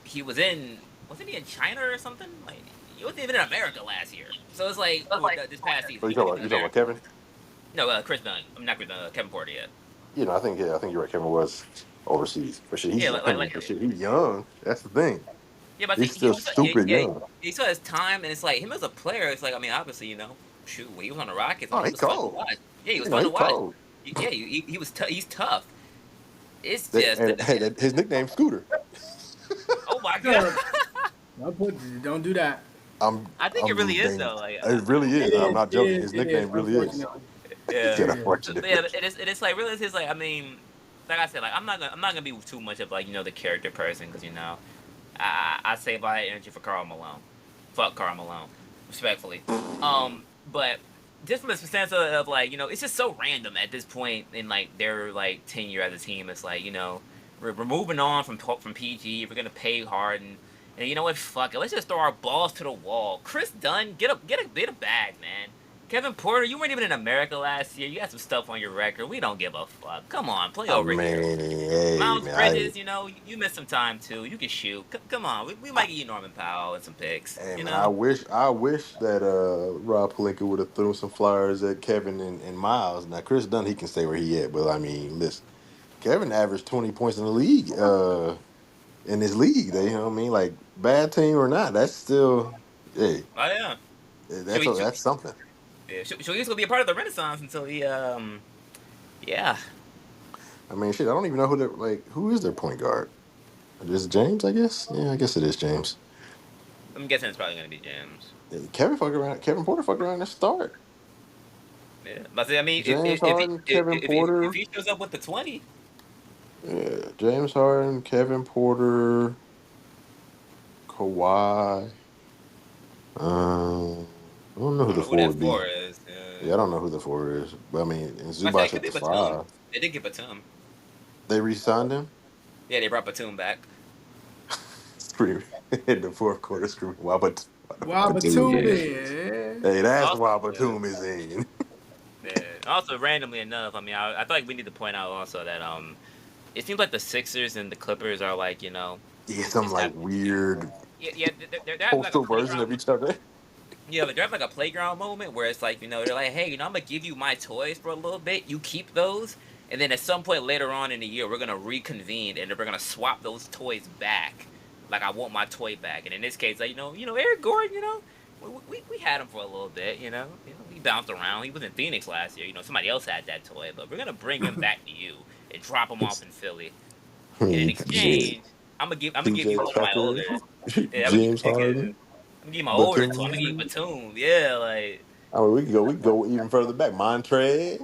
He wasn't he in China or something? Like he wasn't even in America last year. So it's like this past season Oh, he wasn't even you in talking about America. Kevin? No, Chris Dunn. I'm not Chris Dunn. Kevin Porter. Yeah, I think you're right. Kevin was overseas, but shit, yeah, he's I mean, but shit, he's young. That's the thing. yeah. But see, He's still stupid young. he still has time, and it's like him as a player. It's like I mean, obviously, shoot, when he was on the Rockets, I Oh, mean, he he was fun to cold. watch. Yeah, he was You know, fun to he watch. cold. Yeah, he was he's tough. It's They, just and hey, his nickname Scooter. oh my god. Sure. Don't do that. I think it I'm really just is being. though. Like, It really is. I'm not It joking. is. His It is. nickname really is. Unfortunately, He yeah, said it is. yeah. unfortunately. It's like really, it's like I mean, like I said, like I'm not gonna be too much of like the character person because I save my energy for Karl Malone. Fuck Karl Malone, respectfully. But just from the stance of like it's just so random at this point in like their like tenure as a team. It's like we're moving on from PG. We're gonna pay hard and you know what? Fuck it. Let's just throw our balls to the wall. Chris Dunn, get a bag, man. Kevin Porter, you weren't even in America last year. You got some stuff on your record. We don't give a fuck. Come on, play I over here. mean, hey Miles man, Bridges, you missed some time too. You can shoot. Come on, we might get you Norman Powell and some picks. hey You man, know. I wish that Rob Pelinka would have thrown some flyers at Kevin and Miles. Now Chris Dunn, he can stay where he at, but I mean, listen, Kevin averaged 20 points in the league, in his league. They, you know what I mean, like bad team or not, that's still, hey, Oh yeah. Should we? that's something. Yeah, should he's gonna be a part of the Renaissance until he yeah. I mean, shit, I don't even know who is their point guard. Is it James? I guess. Yeah, I guess it is James. I'm guessing it's probably gonna be James. Kevin Porter fuck around and start. Yeah, but I mean, James Harden, Kevin if Porter. he shows up with the 20, Yeah, James Harden, Kevin Porter, Kawhi. I don't know I who don't the know who four that would be. four is. Yeah, I don't know who the four is. But I mean, and I say it Zubac could at be the Batum. five. They did get Batum. They re-signed him. Yeah, they brought Batum back. Screaming in the fourth quarter, screaming, "Wow, but Wow, Batum Batum Yeah. is." is. Hey, that's Also, why yeah. Batum is in. Yeah. Also, randomly enough, I mean, I feel like we need to point out also that it seems like the Sixers and the Clippers are like Yeah, some just have like weird yeah they're having like a postal version of playground. each other. Yeah, but they're having like a playground moment where it's like they're like, hey, I'm gonna give you my toys for a little bit. You keep those, and then at some point later on in the year, we're gonna reconvene and we're gonna swap those toys back. Like I want my toy back, and in this case, like Eric Gordon, we had him for a little bit, he bounced around. He was in Phoenix last year. Somebody else had that toy, but we're gonna bring him back to you and drop him off in Philly. And in J- exchange, I'm gonna give you PJ one of my Tucker, older. Yeah, I'm gonna give James you. Harden, I'm gonna give you my older toy. I'm gonna give you Batum. Batum. Yeah, like. I mean, we could go even further back. Montrez.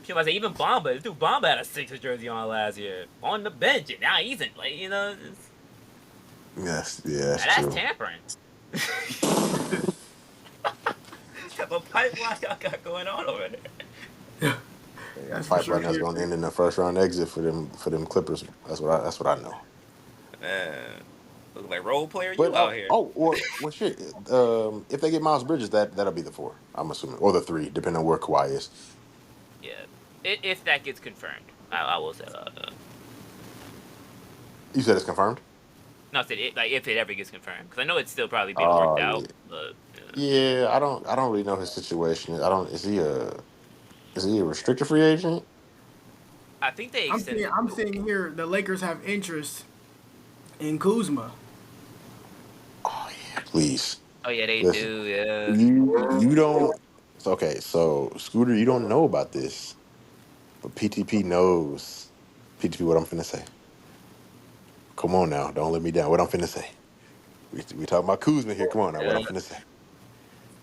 Shit, I say even Bomba. This dude Bomba had a Sixers jersey on last year on the bench, and now he's in. Like Yes, yeah, that's that's true. tampering. Type of pipeline y'all got going on over Yeah, That's for pipe sure. right now is going to end in the first round exit for them Clippers. That's what I know. there. Look like role player But you out here. well, shit. If they get Miles Bridges, that'll be the four. I'm assuming, or the three, depending on where Kawhi is. Yeah, if that gets confirmed, I will say that. You said it's confirmed. No, I said like if it ever gets confirmed, because I know it's still probably being Oh worked yeah, out. But yeah. yeah. I don't really know his situation. I don't. Is he a restricted free agent? I think they I'm extended seeing. him I'm to. seeing here the Lakers have interest in Kuzma. Oh yeah, please. Oh yeah, they Listen, do. Yeah. you don't. Okay, so Scooter, you don't know about this, but PTP knows. PTP, what I'm finna say. Come on now, don't let me down. What I'm finna say. We talking about Kuzma here. Come on now, what I'm Yeah. finna say.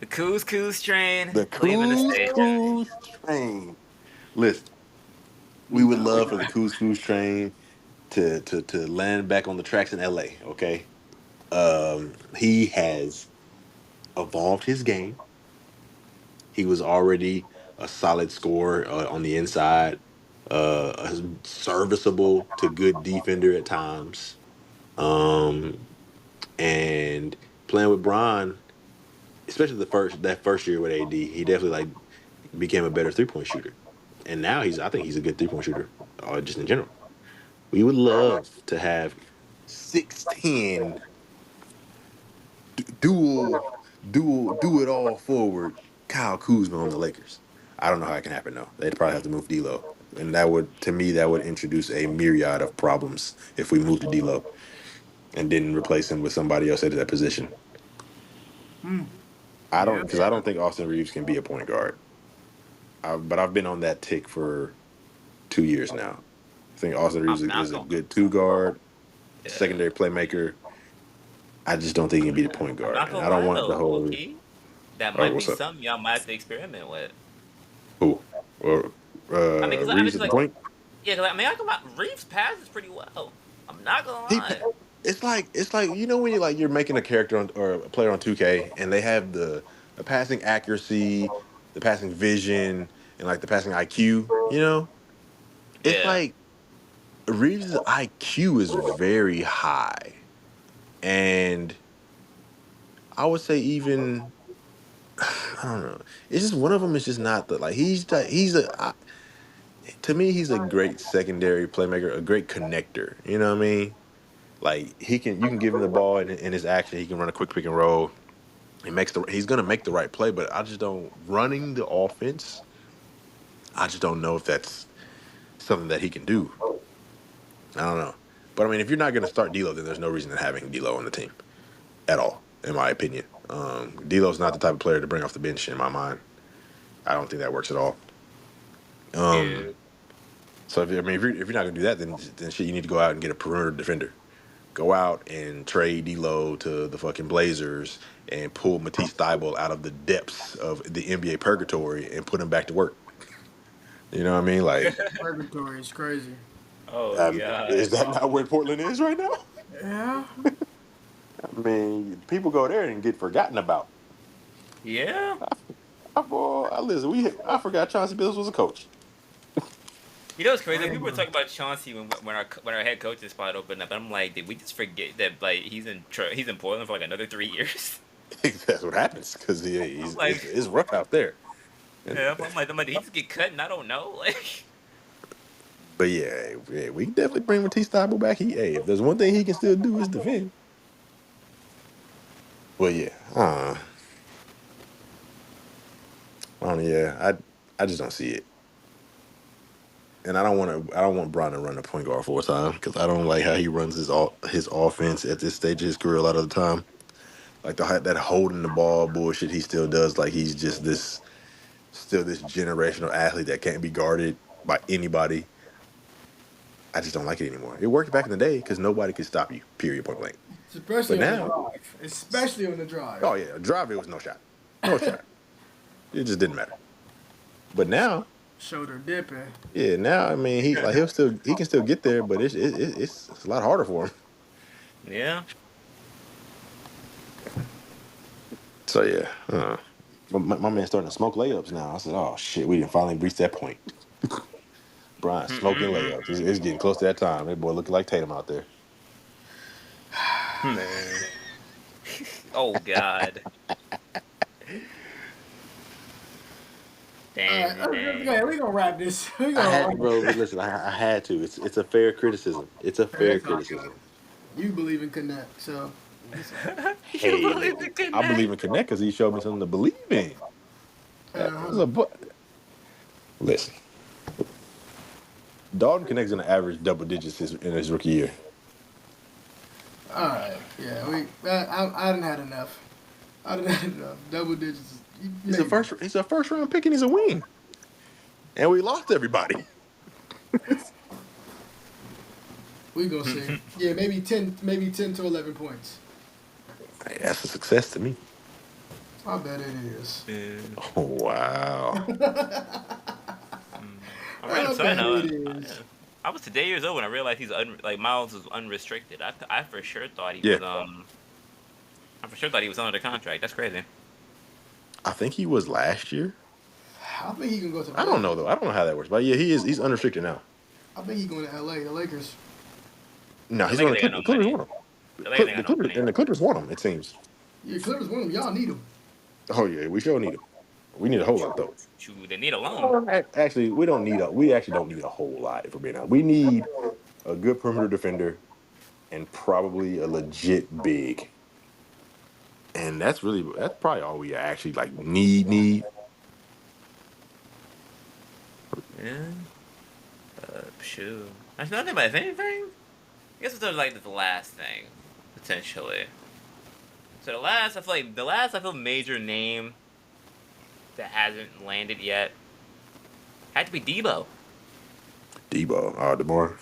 The coos train. The Leaving the station. coos train. Listen, we would No. love for the coos train to land back on the tracks in LA. Okay, he has evolved his game. He was already a solid scorer on the inside, a serviceable to good defender at times, um, and playing with Bron, especially that first year with AD, he definitely like became a better 3-point shooter. And now I think he's a good 3-point shooter, just in general. We would love to have 6'10" dual do it all forward Kyle Kuzma on the Lakers. I don't know how it can happen though. They'd probably have to move D'Lo, and that would introduce a myriad of problems if we moved to D'Lo and didn't replace him with somebody else at that position. Yeah. I don't think Austin Reeves can be a point guard. But I've been on that tick for 2 years now. I think Austin Reeves I'm not is a going. good two guard, Yeah. secondary playmaker. I just don't think he can be the point I'm guard, not and gonna I don't lie want the though, low whole. key. That Oh, might be what's up? something y'all might have to experiment with. Who? Or I mean, Reeves cause at the like, point? yeah, cause I mean, I come out Reeves passes pretty well. I'm not gonna He. lie. It's like when you're making a character or a player on 2K, and they have the passing accuracy, the passing vision, and like the passing IQ. It's Yeah. like Reeves' IQ is very high, and I would say even I don't know. It's just one of them is just not the like to me he's a great secondary playmaker, a great connector. You know what I mean? Like you can give him the ball in his action, he can run a quick pick and roll. He's gonna make the right play, but I just don't running the offense. I just don't know if that's something that he can do. I don't know. But I mean, if you're not gonna start D'Lo, then there's no reason in having D'Lo on the team at all, in my opinion. D'Lo's not the type of player to bring off the bench in my mind. I don't think that works at all. Yeah. Um, so if you're not gonna do that, then shit, you need to go out and get a perimeter defender. Go out and trade D'Lo to the fucking Blazers and pull Matisse Thybulle out of the depths of the NBA purgatory and put him back to work. You know what I mean? Like, Purgatory is crazy. Oh is god. that not where Portland is right now? Yeah. I mean, people go there and get forgotten about. Yeah. Listen, I forgot Chauncey Billups was a coach. You know what's crazy? Damn, People were bro. talking about Chauncey when our head coach's spot opened up. I'm like, did we just forget that like he's in Portland for like another 3 years? That's what happens because I'm like, it's rough out there. yeah. I'm like, did he just get cut and I don't know? Like, But yeah, we can definitely bring Matisse Thybulle back. If there's one thing he can still do is defend. Well, yeah, I just don't see it, and I don't want Bron to run the point guard full time because I don't like how he runs his offense at this stage of his career a lot of the time. Like that holding the ball bullshit he still does. Like he's just this generational athlete that can't be guarded by anybody. I just don't like it anymore. It worked back in the day because nobody could stop you. Period. Point blank. But Especially on the now, drive. Especially on the drive. oh yeah, drive it was no shot, no shot. It just didn't matter. But now, Shoulder dipping. yeah, now I mean he can still get there, but it's a lot harder for him. yeah. So yeah, but my man's starting to smoke layups now. I said, oh shit, we didn't finally reach that point. Brian smoking layups. It's getting close to that time. That boy looking like Tatum out there. Man. Oh god. All right, Dang, okay, dang. we gonna wrap this. We I gonna had wrap to, bro. this. Listen, I had to. It's a fair criticism. It's a fair It's all good. criticism. You believe in connect, so it's all You Hey, believe listen, it I believe in connect? Connect because he showed me something to believe in. good. That was a listen. Dalton Connect's gonna average double digits in his rookie year. All right, yeah, I didn't had enough. I didn't had enough. Double digits. Maybe. He's a first round pick and he's a wing. And we lost everybody. We gonna see. Yeah, maybe 10 to 11 points. Hey, that's a success to me. I bet it is. Yeah. Oh, wow. On a random I side bet it note, is. I was today years old when I realized like Miles was unrestricted. I for sure thought he Yeah, was I for sure thought he was under contract. That's crazy. I think he was last year. I think he can go to the I don't know Lakers. though. I don't know how that works, but yeah, he is. He's unrestricted now. I think he's going to LA, the Lakers. No, The he's going Lakers to ain't got Clippers. no The Clippers money. want him. The Lakers ain't The got no Clippers money. and the Clippers want him. It seems. Yeah, Clippers win him. Y'all need him. Oh yeah, we sure need him. We need a whole lot though. Shoot, they need a loan. Oh, actually, we don't need a. We actually don't need a whole lot. If we're being honest, we need a good perimeter defender and probably a legit big. And that's probably all we actually like need. Yeah. Shoot. That's nothing about anything. I guess it's sort of like the last thing, potentially. So the last I feel major name that hasn't landed yet had to be Debo. Debo, Demar.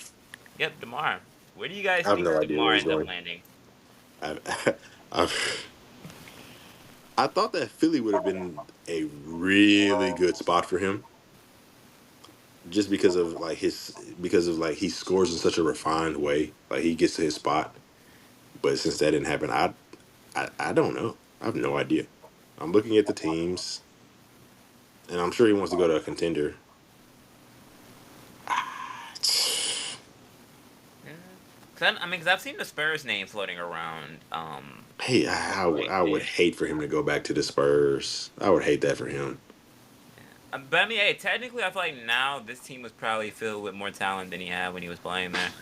Yep, Demar. Where do you guys I have think no idea where Demar he's ends up going. landing? I, I, I thought that Philly would have been a really good spot for him, just because of like he scores in such a refined way. Like he gets to his spot. But since that didn't happen, I don't know. I have no idea. I'm looking at the teams, and I'm sure he wants to go to a contender. Yeah. Cause I've seen the Spurs name floating around. Hey, I would Lately. hate for him to go back to the Spurs. I would hate that for him. But I mean, hey, technically, I feel like now this team was probably filled with more talent than he had when he was playing there.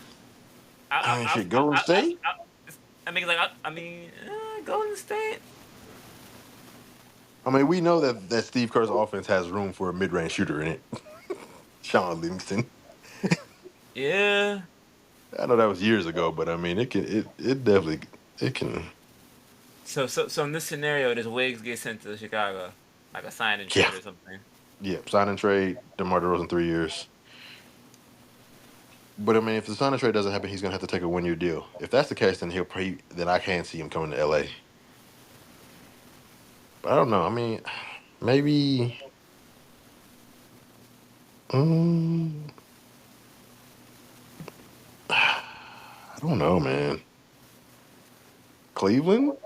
I mean, I, shit, Golden State. Golden State. I mean, we know that Steve Kerr's offense has room for a mid-range shooter in it. Sean Livingston. Yeah. I know that was years ago, but I mean, it definitely it can. So in this scenario, does Wiggs get sent to Chicago, like a sign and Yeah, trade or something? yeah. Sign and trade. DeMar DeRozan 3 years. But I mean, if the sign and trade doesn't happen, he's gonna have to take a 1 year deal. If that's the case, then then I can see him coming to LA. But I don't know. I mean, maybe. Mm, I don't know, man. Cleveland?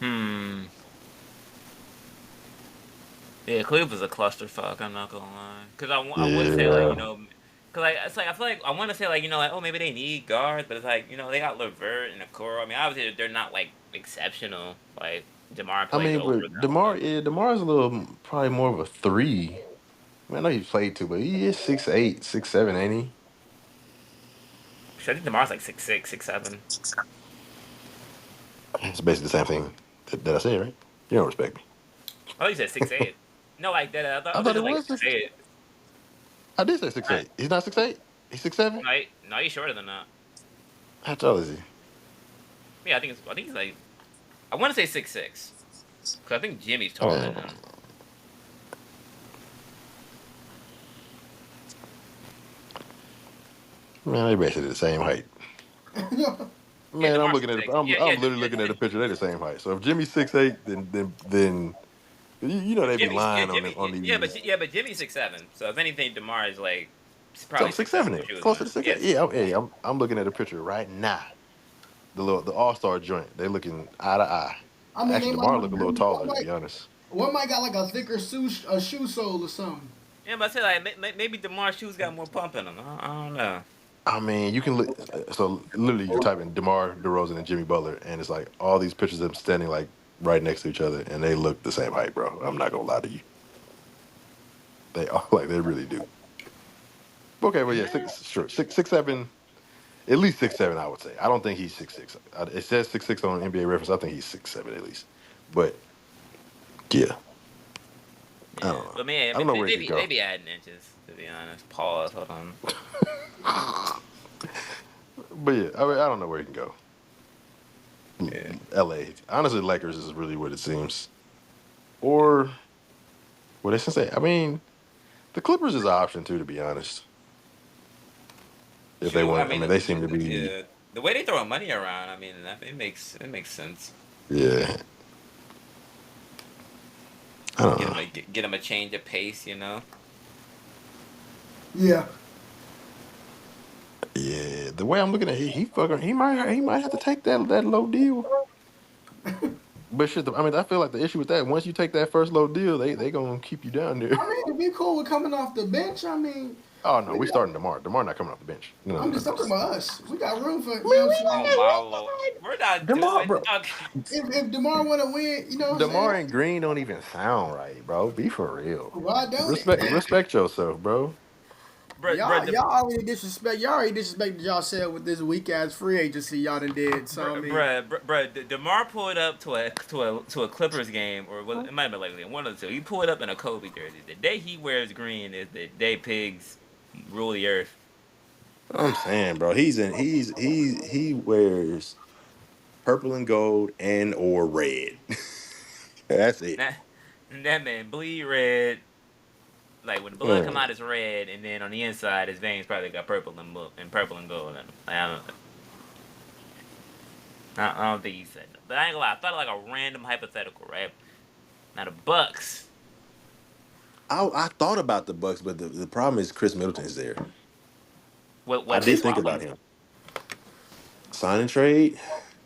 Hmm. Yeah, Cleveland's a clusterfuck. I'm not gonna lie. Cause I would say like Yeah. cause like it's like I feel like I want to say like like oh maybe they need guards, but it's like they got Levert and Okoro. I mean obviously they're not like exceptional. Like Demar I plays mean, over but them, but Demar's a little probably more of a three. I mean, I know he's played too, but he is 6'8", 6'7", ain't he? shit, I think Demar's like 6'6", 6'7". It's basically the same thing that I said, right? You don't respect me. Oh, you said 6'8". No, like that. I I thought thought it it was like was 6. 6'8". I did say six Right. eight. He's not 6'8". He's 6'7". No, he's shorter than that. How tall is he? Yeah, I think he's like I want to say 6'6". Cause I think Jimmy's taller than Man, him. man, they basically the same height. Yeah, Man, Demar's 6'6". I'm Yeah, yeah, literally looking at the picture. They're the same height. So if Jimmy's 6'8", then you know they be lying on these. But Jimmy's 6'7". So if anything, Demar is like So probably 6'7" 6'7", for then sure. closer to 6'8". Yes. Yeah, I'm looking at a picture right now. The All-Star joint. They looking eye to eye. I mean, they Actually, might Demar have look a little taller to be honest. one might got like a thicker shoe sole or something. Yeah, but I said like maybe Demar's shoes got more pump in them. I don't know. I mean, you can look. So literally, you type in DeMar DeRozan and Jimmy Butler, and it's like all these pictures of them standing like right next to each other, and they look the same height, bro. I'm not gonna lie to you. They are like they really do. Okay, well, yeah, Yeah. sure, 6'7", at least 6'7", I would say. I don't think he's 6'6". It says 6'6" on NBA reference. I think he's 6'7" at least. But yeah, I Yeah, don't know. but man, I don't know where he could they go. be adding inches to be honest. Pause. Hold on. But yeah, I mean, I don't know where he can go. Yeah. LA, honestly, Lakers is really what it seems. Or what they say. I mean, the Clippers is an option too, to be honest. If they Shoot, I want, I mean, mean, they seem to be, yeah, the way they throw money around, I mean, it makes sense. yeah. I don't Get know. him get him a change of pace, you know. Yeah. Yeah, the way I'm looking at it, he might have to take that low deal. But shit, I mean, I feel like the issue with that, once you take that first low deal, they gonna keep you down there. I mean, if you cool with coming off the bench, I mean, Oh no, we we got. starting tomorrow. Tomorrow not coming off the bench. No, no, I'm no, just no. talking about us. We got room for, Man, you know what I'm Oh saying? my lord, we're not Demar, doing. bro. Okay. If Demar want to win, you know what I'm saying? Demar and Green don't even sound right, bro. Be for real. Why don't it? Respect yourself, bro. Y'all already disrespect. Y'all already disrespected yourself with this weak ass free agency y'all done did. So I mean, Demar pulled up to a Clippers game, or it might have been like one of the two. He pulled up in a Kobe jersey. The day he wears green is the day pigs rule the earth. I'm saying, bro. He wears purple and gold and or red. That's it. That man bleed red. Like when the blood come Man. out, it's red, and then on the inside, his veins probably got purple and gold in them. I don't think he said no. But I ain't gonna lie. I thought of like a random hypothetical, right? Now the Bucks. I thought about the Bucks, but the problem is Chris Middleton's there. I What's the did think about problem? him. Sign and trade.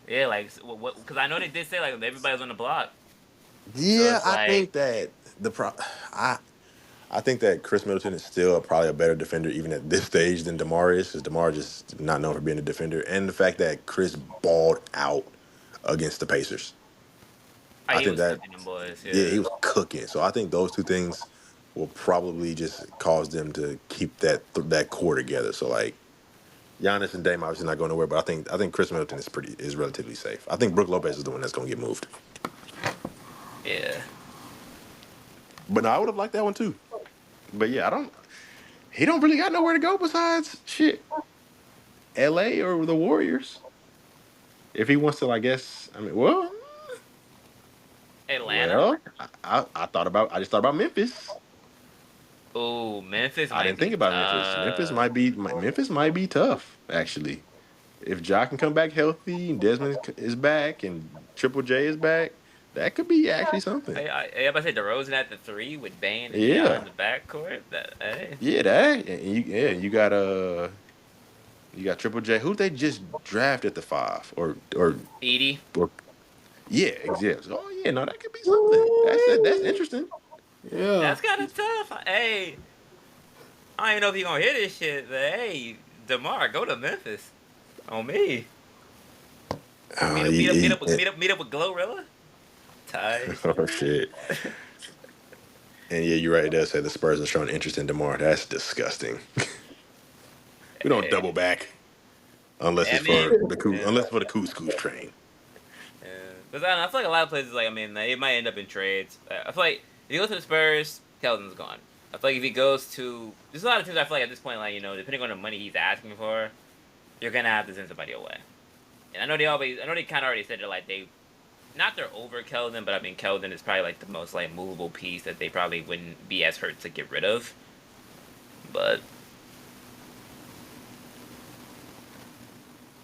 Yeah, like what? Because I know they did say like everybody's on the block, so Yeah, it's I like think that I I think that Chris Middleton is still probably a better defender even at this stage than DeMar is, because DeMar just not known for being a defender, and the fact that Chris balled out against the Pacers. I he think was that cooking them boys. yeah, he Yeah, was cooking. So I think those two things will probably just cause them to keep that core together. So like Giannis and Dame obviously not going nowhere, but I think Chris Middleton is relatively safe. I think Brook Lopez is the one that's going to get moved. yeah. But no, I would have liked that one too. But yeah, I don't. He don't really got nowhere to go besides shit. L.A. or the Warriors. If he wants to, I guess. I mean, Atlanta. I just thought about Memphis. Oh, Memphis I might didn't be think about Memphis. tough. Memphis might be tough actually. If Ja can come back healthy, and Desmond is back, and Triple J is back, that could be actually something. I about to say DeRozan at the three with Bane and Ja in Yeah, the backcourt. That hey, yeah, you got Triple J, who they just drafted the five, Edie. or yeah, exactly. Oh yeah, no, that could be something. That's interesting. yeah. That's kind of tough. Hey, I don't even know if you gonna hear this shit, but hey, Demar, go to Memphis on me. Oh, Meet up with Glorilla. Tight. oh shit. And yeah, you're right. It does say the Spurs are showing interest in Demar. That's disgusting. We don't double Hey, back unless I it's for mean, the yeah. unless for the couscous train. Yeah, because I don't know, I feel like a lot of places, like I mean, it might end up in trades. I feel like if he goes to the Spurs, Keldon's gone. I feel like if he goes to, there's a lot of teams. I feel like at this point, like depending on the money he's asking for, you're gonna have to send somebody away. And I know they kind of already said that like not they're over Keldon, but I mean Keldon is probably like the most like movable piece that they probably wouldn't be as hurt to get rid of. But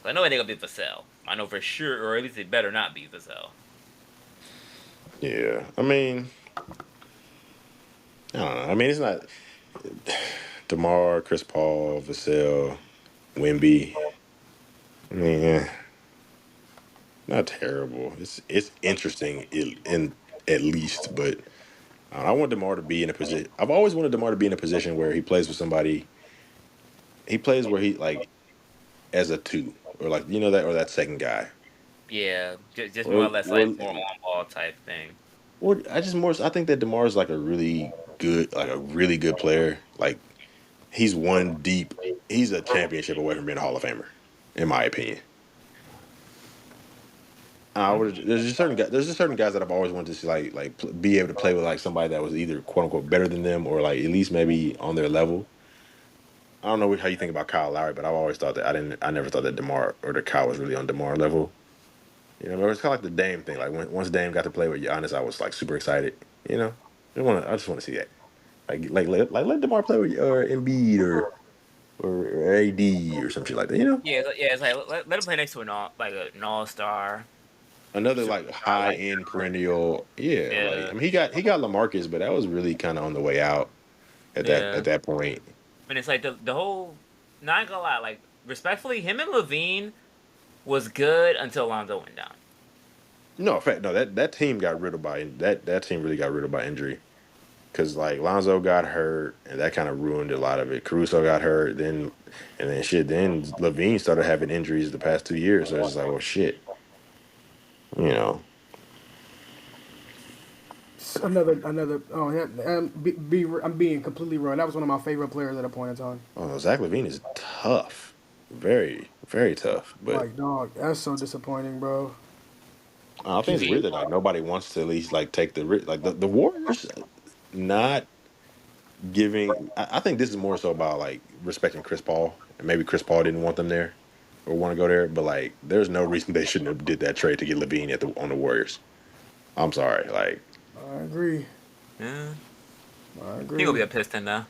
I know they're gonna be for sale. I know for sure, or at least it better not be for sale. Yeah, I mean, I don't know. I mean, it's not Demar, Chris Paul, Vassell, Wimby. I mean, not terrible. It's interesting in at least, but I want Demar to be in a position. I've always wanted Demar to be in a position where he plays with somebody. He plays where he like as a two, or like that, or that second guy, Yeah, just more or or less or like more on ball type thing. or I think that Demar is like a really good player. Like he's one deep. He's a championship away from being a Hall of Famer, in my opinion. There's just certain guys that I've always wanted to see be able to play with like somebody that was either quote unquote better than them, or like at least maybe on their level. I don't know how you think about Kyle Lowry, but I've always thought that I never thought that Demar or the Kyle was really on Demar level. But it's kind of like the Dame thing. Like once Dame got to play with Giannis, I was like super excited. You know, I just want to see that. Let Demar play with Embiid or AD or some shit like that. Yeah, it's like let him play next to an all star. another like high end perennial. Yeah, like Yeah, I mean, he got LaMarcus, but that was really kind of on the way out at yeah. that point. And it's like the whole. Not gonna lie, like respectfully, him and Levine was good until Lonzo went down. No, in fact, no, that team got riddled by that team really got riddled by injury because like Lonzo got hurt and that kind of ruined a lot of it. Caruso got hurt, then shit. Then Levine started having injuries the past 2 years, so it's just like, well, shit, you know. Another. Oh yeah. I'm being completely wrong. That was one of my favorite players at a point in time. Oh, Zach Levine is tough, very very tough, but Like dog, that's so disappointing, bro. I think it's weird QB. that like nobody wants to at least like take the risk. Like the Warriors not giving. I think this is more so about like respecting Chris Paul, and maybe Chris Paul didn't want them there or want to go there. But like, there's no reason they shouldn't have did that trade to get Levine on the Warriors. I'm sorry, like I agree. Yeah, I he gonna agree. be a Piston now.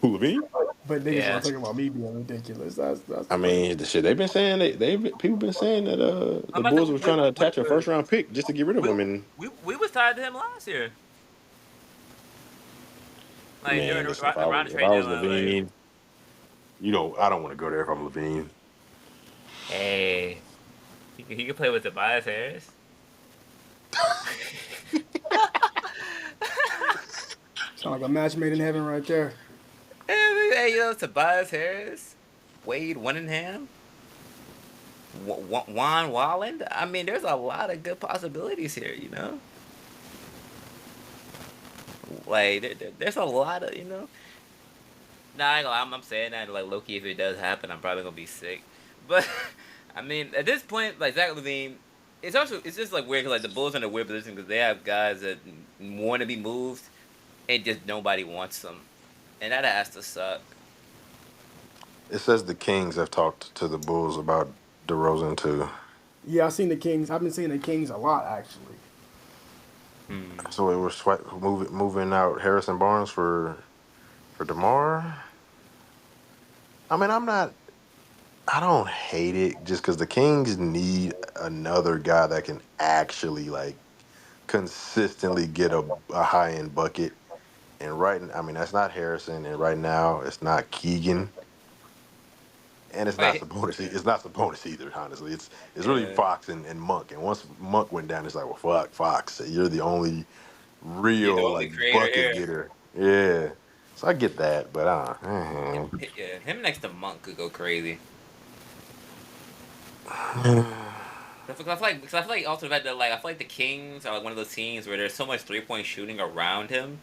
who Levine? But niggas Yeah, want to talk about me being ridiculous. That's I the thing. mean, the shit they've been saying people been saying that I'm the about to. Bulls was trying to attach a first round pick just to get rid of We, him. And we was tied to him last year. Like during man, listen, around the if trade I was deadline, like, Levine, I don't want to go there if I'm Levine. hey, he could play with Tobias Harris. Sound like a match made in heaven right there. Hey, Tobias Harris, Wade Winningham, Juan Walland. I mean, there's a lot of good possibilities here. Like there's a lot of. Nah, I ain't gonna lie, I'm saying that like low key. If it does happen, I'm probably gonna be sick. But I mean, at this point, like Zach Levine, it's just like weird. 'Cause, like the Bulls are in a weird position because they have guys that want to be moved, and just nobody wants them, and that has to suck. It says the Kings have talked to the Bulls about DeRozan too. Yeah, I seen the Kings. I've been seeing the Kings a lot actually. Hmm. So it was moving out Harrison Barnes for DeMar. I mean, I don't hate it just because the Kings need another guy that can actually like consistently get a high end bucket. And I mean, that's not Harrison, and right now it's not Keegan, and it's not Wait, Sabonis. It's not Sabonis either. Honestly, it's really yeah, Fox and Monk. And once Monk went down, it's like, well, fuck, Fox, you're the only you're the real only like creator bucket here. getter. Yeah, so I get that, but Yeah, him next to Monk could go crazy. Because I feel like also the fact that like I feel like the Kings are like one of those teams where there's so much 3-point shooting around him.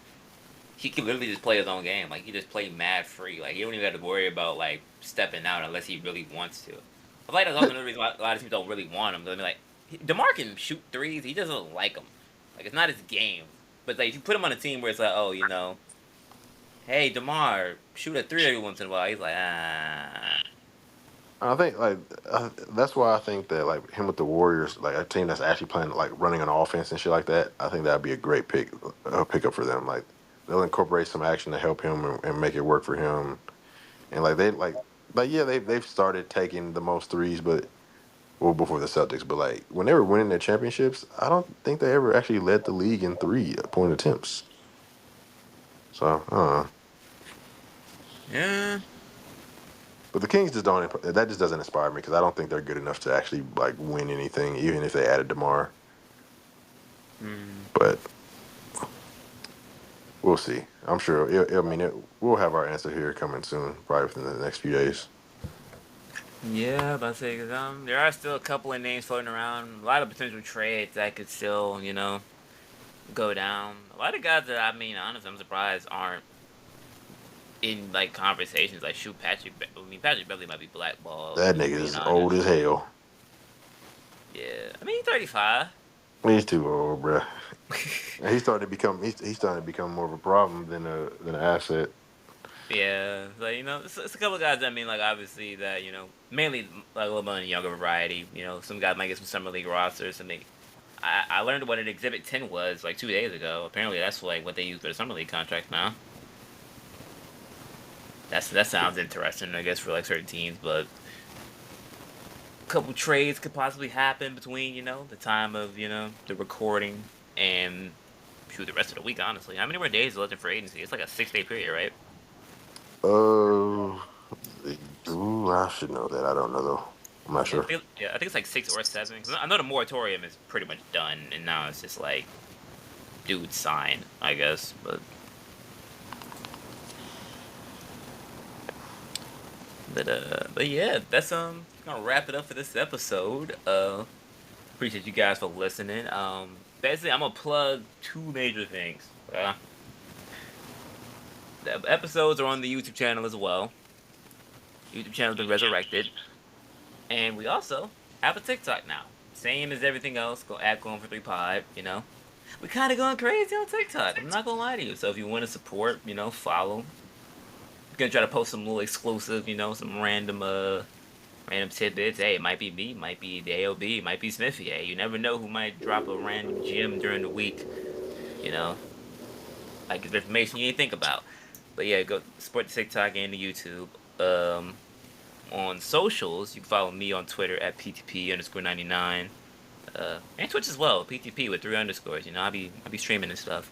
He can literally just play his own game. Like he just play mad free. Like he don't even have to worry about like stepping out unless he really wants to. I feel like that's also another reason why a lot of teams don't really want him. Because I mean, like Demar can shoot threes. He doesn't like them. Like it's not his game. But like if you put him on a team where it's like, oh, hey Demar, shoot a three every once in a while. He's like, ah, I think like that's why I think that like him with the Warriors, like a team that's actually playing like running an offense and shit like that. I think that'd be a great pickup for them. Like they'll incorporate some action to help him and make it work for him. And like yeah, they've started taking the most threes, but well before the Celtics, but like when they were winning their championships, I don't think they ever actually led the league in 3 point attempts. So yeah. but the Kings just don't. That just doesn't inspire me because I don't think they're good enough to actually like win anything, even if they added Demar. Hmm. But we'll see. I'm sure. We'll have our answer here coming soon, probably within the next few days. Yeah, about to say 'cause, there are still a couple of names floating around. A lot of potential trades that could still, go down. A lot of guys that honestly, I'm surprised aren't in like conversations. Like, shoot, Patrick Beverly might be blackballed. That Just nigga being is old honest. as hell. Yeah, he's 35. He's too old, bruh. And he's starting to become more of a problem than an asset. Yeah, like it's a couple of guys. Like obviously that mainly like a little bit on the younger variety. Some guys might get some summer league rosters. I learned what an Exhibit 10 was like 2 days ago. Apparently, that's like what they use for the summer league contract now. That sounds interesting, I guess, for like certain teams. But couple trades could possibly happen between, the time of, the recording and the rest of the week, honestly. How many more days is left in free agency? It's like a 6-day period, right? Uh, ooh, I should know that. I don't know though. I'm not Yeah, sure. I think it's like 6 or 7. 'Cause I know the moratorium is pretty much done, and now it's just like, dude, sign, I guess. But yeah, that's gonna wrap it up for this episode. Appreciate you guys for listening. Basically, I'm gonna plug two major things. The episodes are on the YouTube channel as well. YouTube channel's been resurrected, and we also have a TikTok now. Same as everything else. Go at Going for 3 Pod. We kind of going crazy on TikTok. I'm not gonna lie to you. So if you want to support, follow. I'm gonna try to post some little exclusive, some random tidbits. Hey, it might be me, might be the AOB, might be Smithy. Hey, you never know who might drop a random gem during the week. You know, like information you didn't think about. But yeah, go support the TikTok and the YouTube. On socials, you can follow me on Twitter at PTP_99. And Twitch as well, PTP with 3 underscores. I'll be streaming and stuff.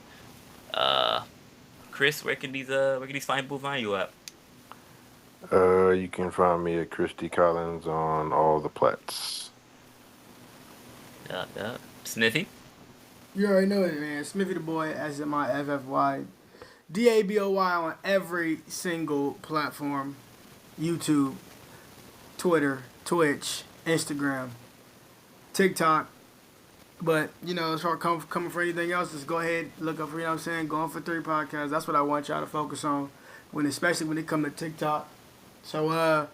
Chris, where can these fine people find you at? You can find me at Christy Collins on all the plats. Yeah. Smithy? You already know it, man. Smithy the Boy, as in my FFY. DABOY on every single platform. YouTube, Twitter, Twitch, Instagram, TikTok. But, as far as coming for anything else, just go ahead, look up for, Going for 3 podcasts. That's what I want y'all to focus on, especially when it comes to TikTok. So,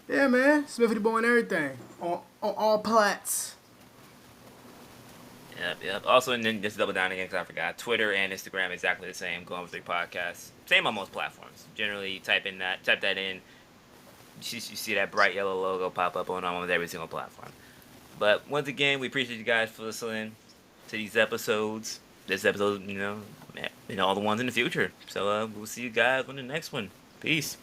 yeah, man, Smithy the Boy and everything. On all plats. Yep. Also, and then just double down again because I forgot. Twitter and Instagram exactly the same. Going for 3 podcasts. Same on most platforms. Generally, you type that in. You see that bright yellow logo pop up on almost every single platform. But once again, we appreciate you guys for listening to these episodes. This episode, all the ones in the future. So we'll see you guys on the next one. Peace.